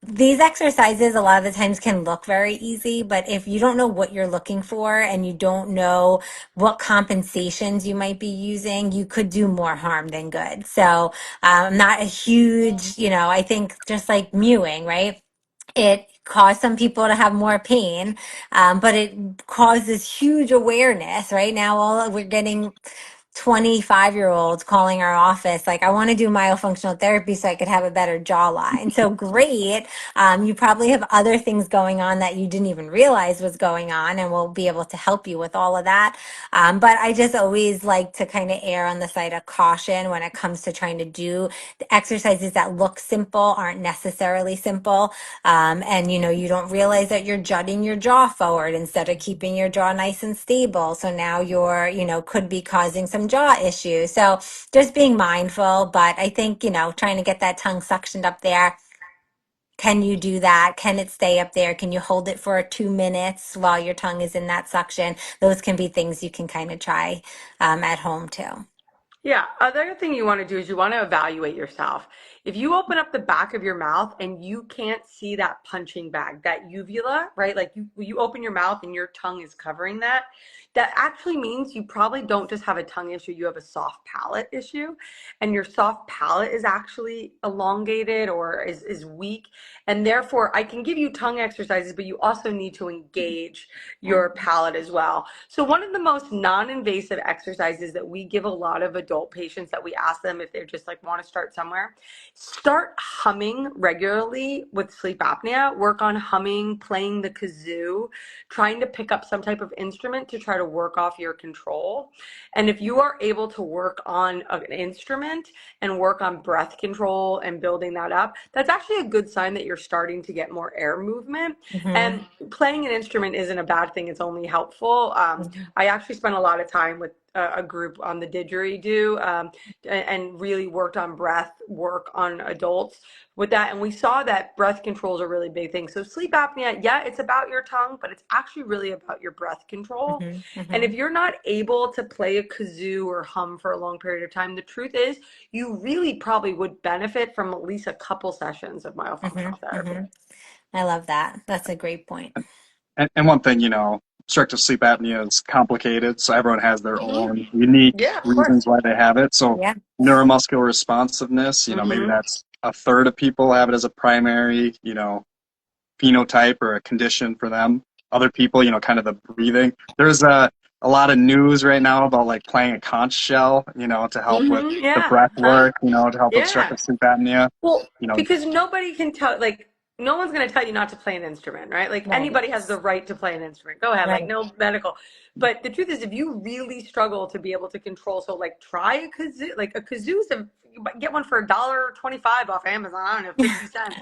These exercises a lot of the times can look very easy, but if you don't know what you're looking for and you don't know what compensations you might be using, you could do more harm than good. So I'm not a huge, I think just like mewing, right? It caused some people to have more pain, but it causes huge awareness. Right now, all we're getting 25-year-olds calling our office like, I want to do myofunctional therapy so I could have a better jawline. So great. You probably have other things going on that you didn't even realize was going on, and we'll be able to help you with all of that. But I just always like to kind of err on the side of caution when it comes to trying to do the exercises that look simple aren't necessarily simple. And you don't realize that you're jutting your jaw forward instead of keeping your jaw nice and stable. So now you're, could be causing some jaw issues. So just being mindful, but I think, trying to get that tongue suctioned up there. Can you do that? Can it stay up there? Can you hold it for 2 minutes while your tongue is in that suction? Those can be things you can kind of try at home too. Yeah, other thing you want to do is you want to evaluate yourself. If you open up the back of your mouth and you can't see that punching bag, that uvula, right? Like you open your mouth and your tongue is covering that. That actually means you probably don't just have a tongue issue, you have a soft palate issue. And your soft palate is actually elongated or is weak. And therefore, I can give you tongue exercises, but you also need to engage your palate as well. So one of the most non-invasive exercises that we give a lot of adult patients, that we ask them if they just like want to start somewhere, start humming regularly with sleep apnea. Work on humming, playing the kazoo, trying to pick up some type of instrument to try to work off your control. And if you are able to work on an instrument and work on breath control and building that up, that's actually a good sign that you're starting to get more air movement. Mm-hmm. And playing an instrument isn't a bad thing, it's only helpful. I actually spent a lot of time with a group on the didgeridoo, and really worked on breath work on adults with that. And we saw that breath control is a really big thing. So sleep apnea, yeah, it's about your tongue, but it's actually really about your breath control. And if you're not able to play a kazoo or hum for a long period of time, the truth is you really probably would benefit from at least a couple sessions of myofunctional therapy. I love that. That's a great point. And one thing, obstructive sleep apnea is complicated, so everyone has their own unique Yeah, of reasons course. why they have it. So Yeah. neuromuscular responsiveness, maybe that's a third of people have it as a primary, phenotype or a condition for them. Other people, kind of the breathing. There's a lot of news right now about like playing a conch shell, to help with the Yeah. breath work, to help Yeah. obstructive sleep apnea. Well, You know, because nobody can tell, like, no one's going to tell you not to play an instrument, right? Like, Right. anybody has the right to play an instrument. Go ahead, like, Right. no medical. But the truth is, if you really struggle to be able to control, so like, try a kazoo. Like, a kazoo's you might get one for $1.25 off Amazon. I don't know, 50 cents.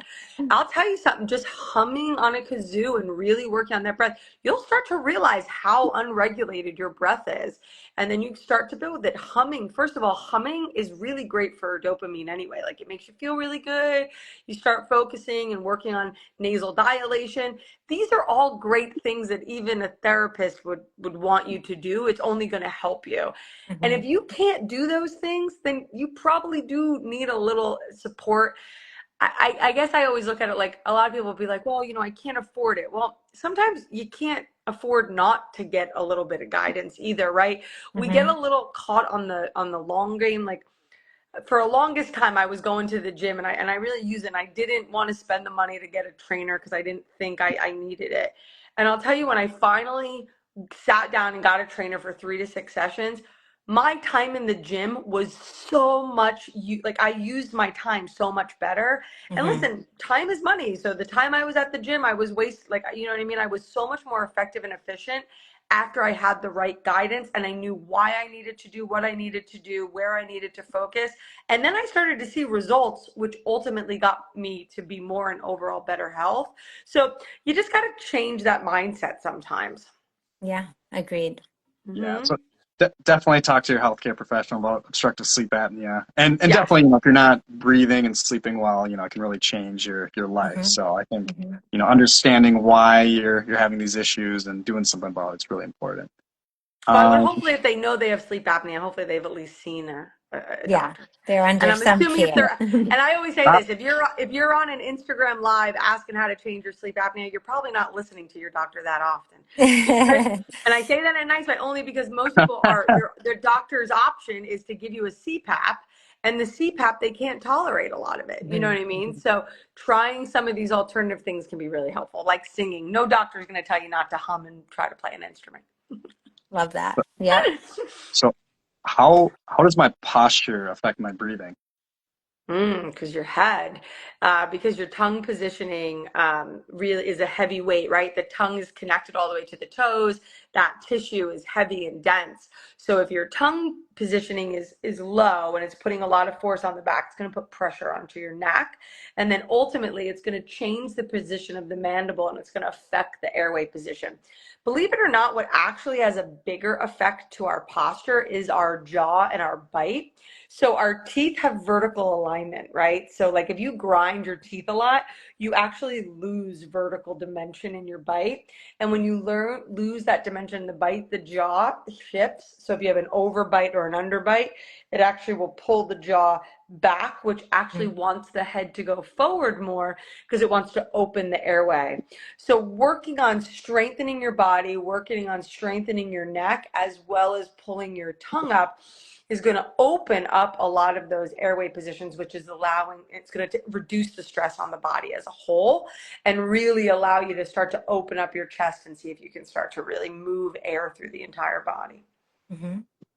I'll tell you something, just humming on a kazoo and really working on that breath, you'll start to realize how unregulated your breath is. And then you start to build that humming. First of all, humming is really great for dopamine anyway. Like, it makes you feel really good. You start focusing and working on nasal dilation. These are all great things that even a therapist would want you to do. It's only going to help you. And if you can't do those things, then you probably do need a little support. I guess I always look at it like, a lot of people will be like, well, I can't afford it. Well, sometimes you can't afford not to get a little bit of guidance either, right? We get a little caught on the long game. Like, for a longest time I was going to the gym, and I really use it, and I didn't want to spend the money to get a trainer because I didn't think I needed it. And I'll tell you, when I finally sat down and got a trainer for 3 to 6 sessions, my time in the gym was so much, like, I used my time so much better. And listen, time is money. So the time I was at the gym, I was like, you know what I mean? I was so much more effective and efficient after I had the right guidance and I knew why I needed to do what I needed to do, where I needed to focus. And then I started to see results, which ultimately got me to be more in overall better health. So you just got to change that mindset sometimes. Yeah. Agreed. yeah. So definitely talk to your healthcare professional about obstructive sleep apnea, and Yes. definitely, if you're not breathing and sleeping well, it can really change your life. So I think, understanding why you're having these issues and doing something about it's really important. Well, I would Um, hopefully, if they know they have sleep apnea, hopefully they've at least seen a Yeah. doctor. They're And under I'm some assuming if care. they're, and I always say this, if you're on an Instagram live asking how to change your sleep apnea, you're probably not listening to your doctor that often. Because, and I say that in a nice way, only because most people are, their doctor's option is to give you a CPAP, and the CPAP, they can't tolerate a lot of it. You know what I mean? So trying some of these alternative things can be really helpful, like singing. No doctor is going to tell you not to hum and try to play an instrument. Love that. Yep. so how does my posture affect my breathing? Because your head, because your tongue positioning really is a heavy weight, right? The tongue is connected all the way to the toes. That tissue is heavy and dense. So if your tongue positioning is low and it's putting a lot of force on the back, it's going to put pressure onto your neck. And then ultimately, it's going to change the position of the mandible, and it's going to affect the airway position. Believe it or not, what actually has a bigger effect to our posture is our jaw and our bite. So our teeth have vertical alignment, right? So like, if you grind your teeth a lot, you actually lose vertical dimension in your bite. And when you lose that dimension in the bite, the jaw shifts. So if you have an overbite or an underbite, it actually will pull the jaw back, which actually wants the head to go forward more because it wants to open the airway. So working on strengthening your body, working on strengthening your neck, as well as pulling your tongue up, is going to open up a lot of those airway positions, which is it's going to reduce the stress on the body as a whole and really allow you to start to open up your chest and see if you can start to really move air through the entire body.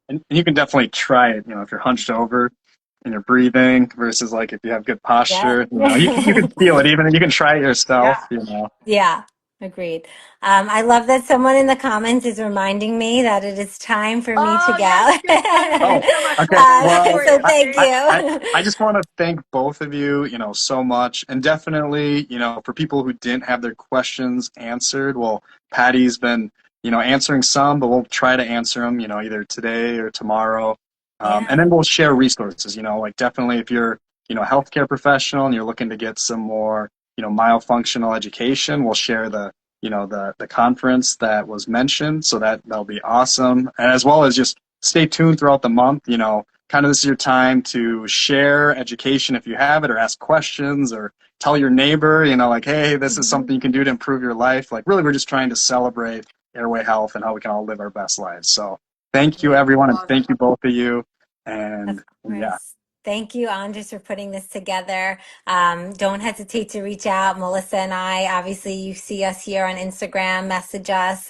And you can definitely try it, if you're hunched over and you're breathing versus like if you have good Yeah. posture, you can feel it, even you can try it Yeah. yourself. Yeah. Agreed. I love that someone in the comments is reminding me that it is time for me to Oh, go. yes, good, Tony. Oh, Thanks so much. okay. We'll do this Well, for So you. thank Thank you. I you. just want to thank both of you, so much. And definitely, for people who didn't have their questions answered, well, Patty's been, answering some, but we'll try to answer them, either today or tomorrow. And Yeah. then we'll share resources, like definitely if you're, a healthcare professional and you're looking to get some more, myofunctional education, we'll share the conference that was mentioned. So that'll be awesome. And as well as just stay tuned throughout the month, kind of this is your time to share education if you have it, or ask questions, or tell your neighbor, like, hey, this is Mhm. something you can do to improve your life. Like, really, we're just trying to celebrate airway health and how we can all live our best lives. So thank you, Yeah. everyone, and thank you Awesome. both of you. Of And yeah, course. Thank you, Andres, for putting this together. Don't hesitate to reach out. Melissa and I, obviously, you see us here on Instagram, message us.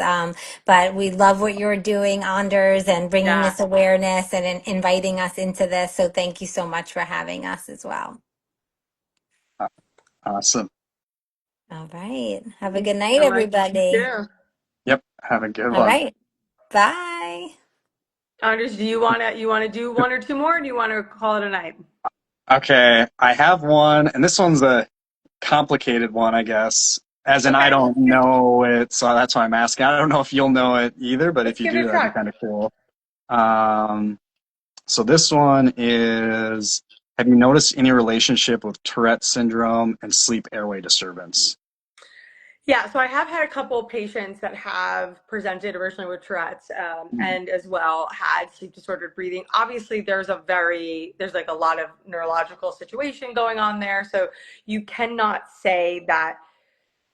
But we love what you're doing, Anders, and bringing Yeah. this awareness and inviting us into this. So thank you so much for having us as well. awesome. All right. Have a Thank good you night, so much. You everybody. too. Yep. Have a good All one. right. Bye. Anders, do you wanna do one or two more, or do you want to call it a night? Okay, I have one, and this one's a complicated one, I guess. As in, I Okay, don't know it, so that's why I'm asking. I don't know if you'll know it either, but if let's you give it do, a that'd be try. kind of cool. Um, so this one is, have you noticed any relationship with Tourette syndrome and sleep airway disturbance? Yeah, so I have had a couple of patients that have presented originally with Tourette's, Mhm. and as well had sleep disordered breathing. Obviously, there's like a lot of neurological situation going on there. So you cannot say that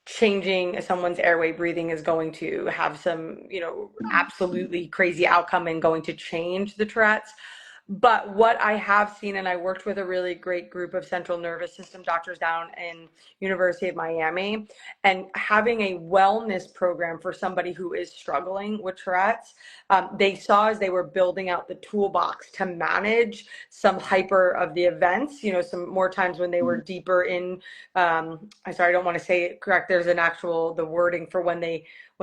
changing someone's airway breathing is going to have some, absolutely crazy outcome and going to change the Tourette's. But what I have seen, and I worked with a really great group of central nervous system doctors down in University of Miami, and having a wellness program for somebody who is struggling with Tourette's, they saw as they were building out the toolbox to manage some hyper of the events, some more times when they were deeper in, I'm sorry, I don't want to say it correct. There's the wording for when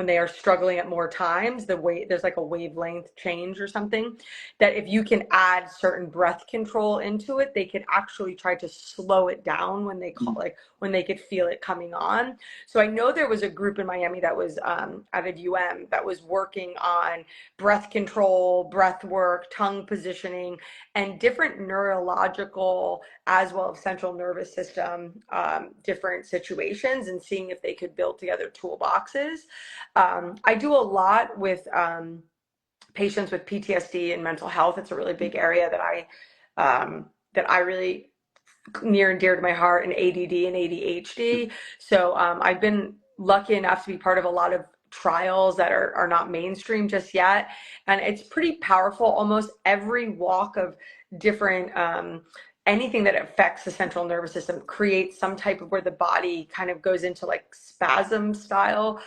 they are struggling at more times, there's like a wavelength change or something, that if you can add certain breath control into it, they could actually try to slow it down when they call, like when they could feel it coming on. So I know there was a group in Miami that was out of that was working on breath control, breath work, tongue positioning, and different neurological as well as central nervous system different situations, and seeing if they could build together toolboxes. I do a lot with patients with PTSD and mental health. It's a really big area that I really near and dear to my heart, and ADD and ADHD. So I've been lucky enough to be part of a lot of trials that are not mainstream just yet. And it's pretty powerful. Almost every walk of different, anything that affects the central nervous system creates some type of where the body kind of goes into like spasm style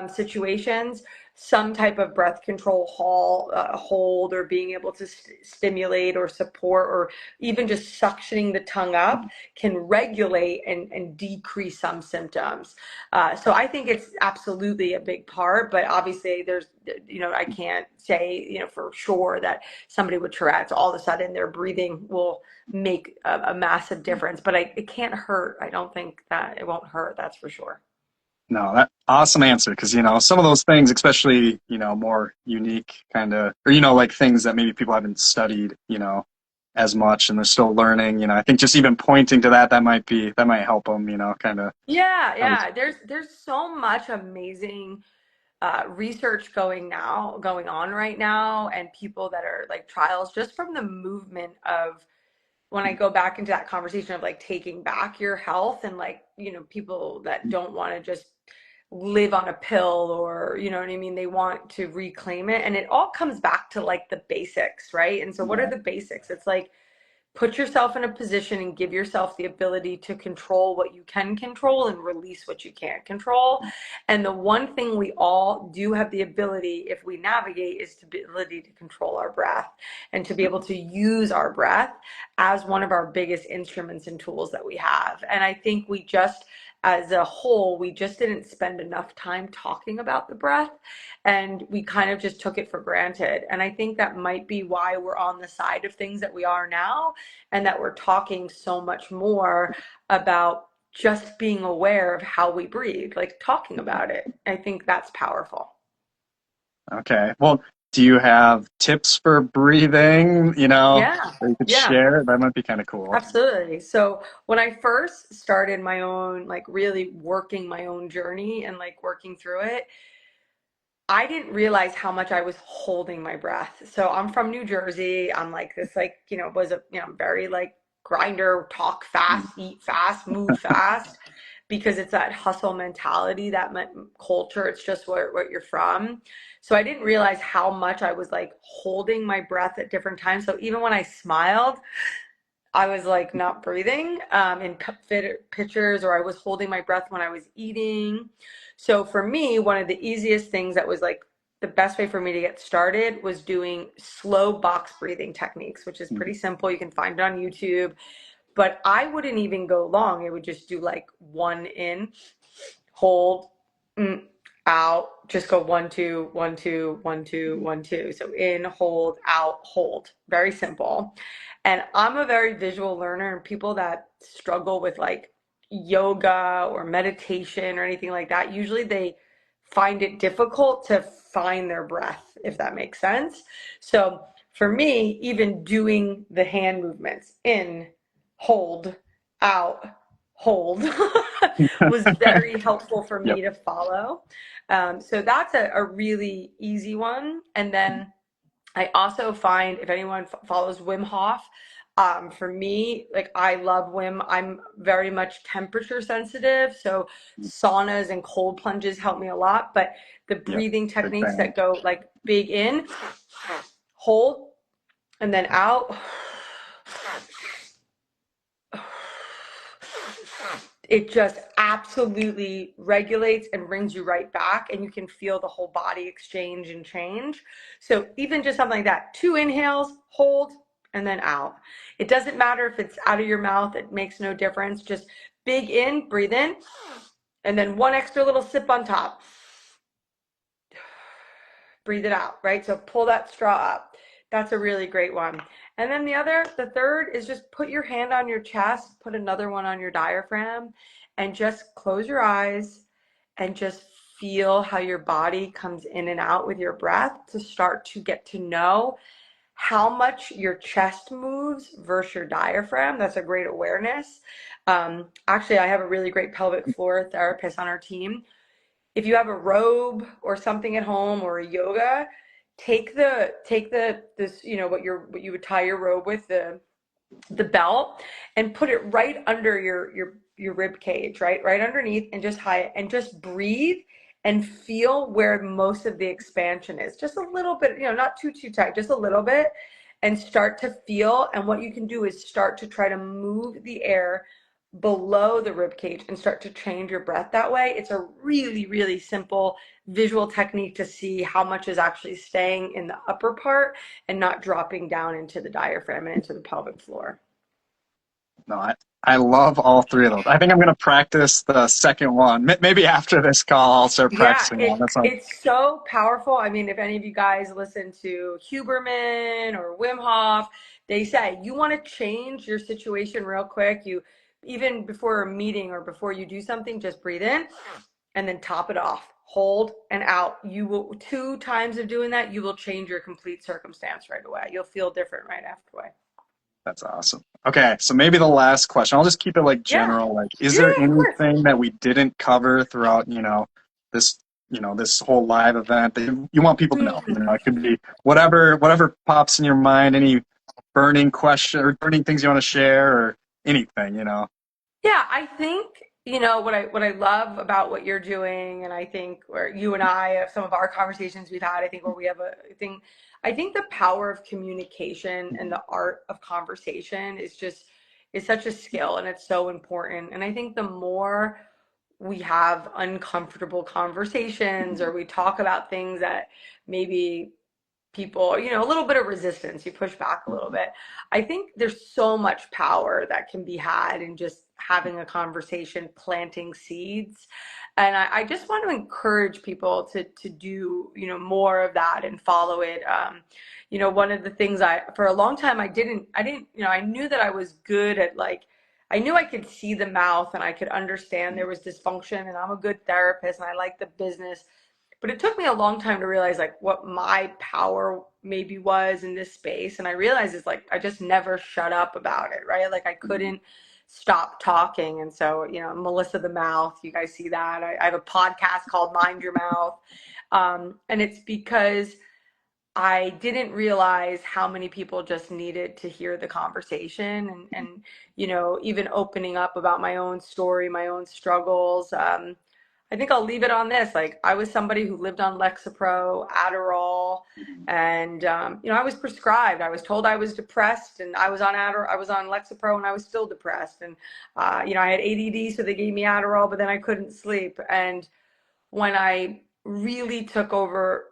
situations, some type of breath control hold, or being able to stimulate or support, or even just suctioning the tongue up can regulate and decrease some symptoms. So I think it's absolutely a big part, but obviously I can't say, for sure that somebody with Tourette's, all of a sudden their breathing will make a massive difference, but it can't hurt. I don't think that it won't hurt. That's for sure. No, that awesome answer, because some of those things, especially more unique kind of, or like things that maybe people haven't studied as much, and they're still learning. I think just even pointing to that might help them. Kind of. Yeah, yeah. There's so much amazing research going on right now, and people that are like trials just from the movement of, when I go back into that conversation of like taking back your health, and like, people that don't want to just live on a pill, or, you know what I mean? They want to reclaim it. And it all comes back to like the basics, right? And so what are Yeah. the basics? It's like, put yourself in a position and give yourself the ability to control what you can control and release what you can't control. And the one thing we all do have the ability, if we navigate, is the ability to control our breath, and to be able to use our breath as one of our biggest instruments and tools that we have. And I think we just, as a whole, we just didn't spend enough time talking about the breath, and we kind of just took it for granted. And I think that might be why we're on the side of things that we are now, and that we're talking so much more about just being aware of how we breathe, like talking about it. I think that's powerful. Okay. Well, do you have tips for breathing, Yeah, that you could yeah. share? That might be kind of cool. Absolutely. So when I first started my own, like really working my own journey and like working through it, I didn't realize how much I was holding my breath. So I'm from New Jersey. I'm like this, like, was a, very like grinder, talk fast, eat fast, move fast, because it's that hustle mentality, that culture. It's just what you're from. So I didn't realize how much I was like holding my breath at different times. So even when I smiled, I was like not breathing in pictures, or I was holding my breath when I was eating. So for me, one of the easiest things that was like the best way for me to get started was doing slow box breathing techniques, which is pretty simple. You can find it on YouTube, but I wouldn't even go long. It would just do like one in, hold, out, just go 1, 2, 1, 2, 1, 2, 1, 2. So in, hold, out, hold. Very simple. And I'm a very visual learner, and people that struggle with like yoga or meditation or anything like that, usually they find it difficult to find their breath, if that makes sense. So for me, even doing the hand movements, in, hold, out, hold, was very helpful for Yep. me to follow. So that's a really easy one. And then I also find, if anyone follows Wim Hof, for me, like I love Wim. I'm very much temperature sensitive, so saunas and cold plunges help me a lot. But the Yep. breathing Big techniques fan. that go like big in, hold, and then out. It just absolutely regulates and brings you right back, and you can feel the whole body exchange and change. So even just something like that, 2 inhales, hold, and then out. It doesn't matter if it's out of your mouth, it makes no difference. Just big in, breathe in, and then one extra little sip on top. Breathe it out, right? So pull that straw up. That's a really great one. And then the third is just put your hand on your chest, put another one on your diaphragm, and just close your eyes and just feel how your body comes in and out with your breath, to start to get to know how much your chest moves versus your diaphragm. That's a great awareness. Actually, I have a really great pelvic floor therapist on our team. If you have a robe or something at home, or a yoga, take the this, what you would tie your robe with, the belt, and put it right under your rib cage, right underneath, and just high, and just breathe and feel where most of the expansion is. Just a little bit, not too tight, just a little bit, and start to feel. And what you can do is start to try to move the air below the rib cage and start to change your breath that way. It's a really, really simple visual technique to see how much is actually staying in the upper part and not dropping down into the diaphragm and into the pelvic floor. No, I love all three of those. I think I'm going to practice the second one. Maybe after this call, I'll start Yeah, practicing that. That's not, it's so powerful. I mean, if any of you guys listen to Huberman or Wim Hof, they say you want to change your situation real quick. You, even before a meeting or before you do something, just breathe in and then top it off. Hold and out. You will, 2 times of doing that, you will change your complete circumstance right away. You'll feel different right afterward. that's awesome. Okay, so maybe the last question. I'll just keep it like Yeah, general. Like, is there yeah, of course. anything that we didn't cover throughout, this, this whole live event that you want people to know? It could be whatever pops in your mind, any burning question or burning things you want to share or anything. Yeah, I think, what I love about what you're doing, and I think where you and I have some of our conversations we've had, I think where we have a thing, I think the power of communication and the art of conversation is such a skill, and it's so important. And I think the more we have uncomfortable conversations, or we talk about things that maybe people, a little bit of resistance, you push back a little bit. I think there's so much power that can be had in just having a conversation, planting seeds. And I just want to encourage people to do, more of that and follow it. One of the things for a long time, I knew that I was good at, like, I knew I could see the mouth and I could understand there was dysfunction, and I'm a good therapist and I like the business, but it took me a long time to realize like what my power maybe was in this space. And I realized it's like I just never shut up about it, right? Like I couldn't stop talking. And so, Melissa the Mouth, you guys see that? I have a podcast called Mind Your Mouth. And it's because I didn't realize how many people just needed to hear the conversation and even opening up about my own story, my own struggles. I think I'll leave it on this. Like I was somebody who lived on Lexapro, Adderall, and I was prescribed. I was told I was depressed, and I was on I was on Lexapro, and I was still depressed. And I had ADD, so they gave me Adderall, but then I couldn't sleep. And when I really took over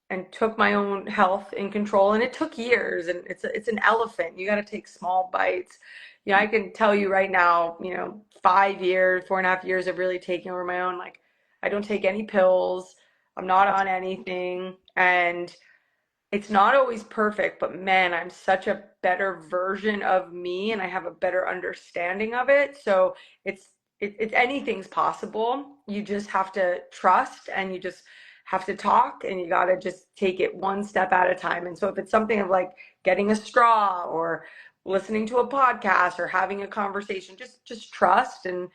and took my own health in control, and it took years, and it's an elephant. You got to take small bites. I can tell you right now, 5 years, 4.5 years of really taking over my own. Like I don't take any pills. I'm not on anything, and it's not always perfect, but man, I'm such a better version of me and I have a better understanding of it. So it's anything's possible. You just have to trust, and you just have to talk, and you got to just take it one step at a time. And so if it's something of like getting a straw or listening to a podcast or having a conversation, just trust and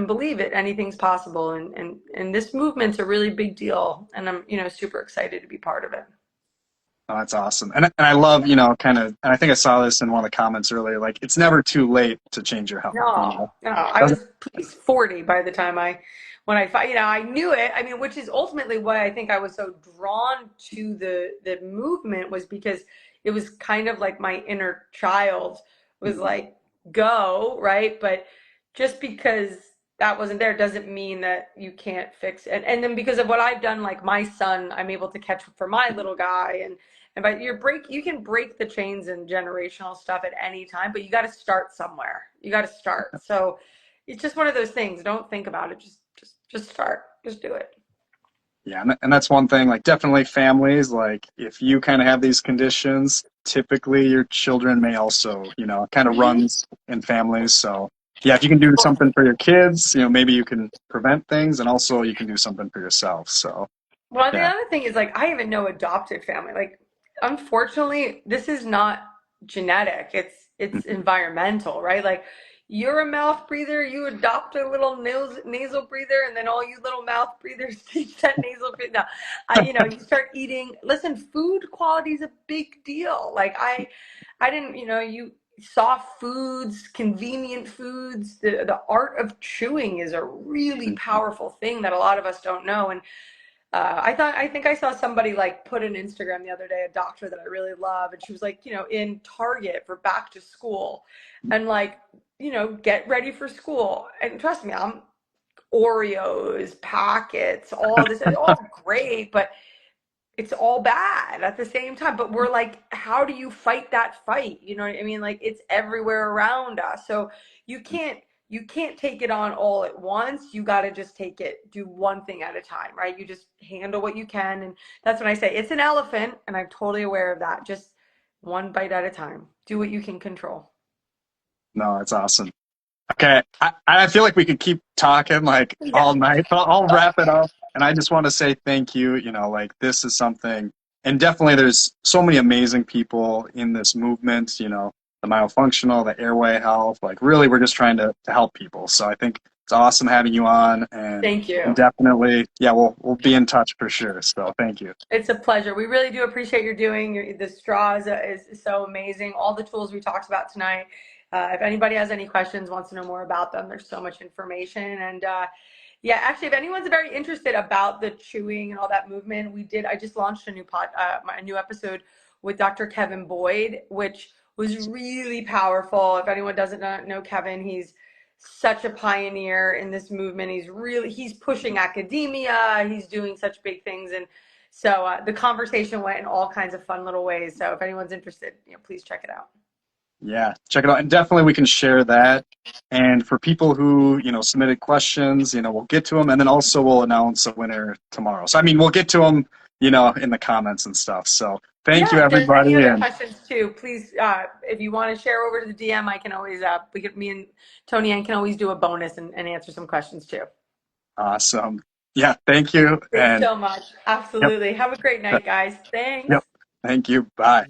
believe it. Anything's possible. And this movement's a really big deal, and I'm super excited to be part of it. Oh, that's awesome. And I love, kind of, and I think I saw this in one of the comments earlier, like it's never too late to change your health. No, I Doesn't, was please 40 by the time I knew it. I mean, which is ultimately why I think I was so drawn to the movement, was because it was kind of like my inner child was like, go, right? But just because that wasn't there doesn't mean that you can't fix it. And then because of what I've done, like my son, I'm able to catch for my little guy, and by you can break the chains and generational stuff at any time, but you got to start somewhere. You got to start. So it's just one of those things. Don't think about it. Just start. Just do it. yeah, and that's one thing, like definitely families, like if you kind of have these conditions, typically your children may also, it kind of Mhm. runs in families. So yeah, if you can do something for your kids, maybe you can prevent things, and also you can do something for yourself. So Well, the yeah. other thing is like I even know adopted family. Like, unfortunately, this is not genetic. It's Mhm. environmental, right? Like, you're a mouth breather, you adopt a little nasal breather, and then all you little mouth breathers teach that nasal breather. No, you start eating. Listen, food quality is a big deal. Like I didn't, you soft foods, convenient foods. The art of chewing is a really powerful thing that a lot of us don't know. And I think I saw somebody like put an Instagram the other day, a doctor that I really love, and she was like, in Target for back to school, and like, get ready for school. And trust me, I'm Oreos, packets, all this, all great, but it's all bad at the same time. But we're like, how do you fight that fight? You know what I mean? Like it's everywhere around us. So you can't you can't take it on all at once. You got to just do one thing at a time, right? You just handle what you can. And that's when I say it's an elephant, and I'm totally aware of that. Just one bite at a time. Do what you can control. No, it's awesome. Okay, I feel like we could keep talking like Yeah. all night. I'll wrap it up, and I just want to say thank you. Like this is something, and definitely there's so many amazing people in this movement. The myofunctional, the airway health. Like really, we're just trying to help people. So I think it's awesome having you on, Thank and you. definitely, yeah, we'll be in touch for sure. So thank you. It's a pleasure. We really do appreciate your doing. The straw is so amazing. All the tools we talked about tonight. If anybody has any questions, wants to know more about them, there's so much information. And yeah, actually, if anyone's very interested about the chewing and all that movement, I just launched a a new episode with Dr. Kevin Boyd, which was really powerful. If anyone doesn't know Kevin, he's such a pioneer in this movement. He's pushing academia. He's doing such big things. And so the conversation went in all kinds of fun little ways. So if anyone's interested, please check it out. Yeah, check it out. And definitely we can share that. And for people who, submitted questions, we'll get to them. And then also we'll announce a winner tomorrow. So, I mean, we'll get to them, in the comments and stuff. So thank you, Yeah, if there's any everybody. other And questions too, please, if you want to share over to the DM, I can always, me and Tony Ann can always do a bonus and answer some questions too. awesome. Yeah, thank you. Thanks And so much. yep, Absolutely. Have a great night, guys. Thanks. yep. Thank you. Bye.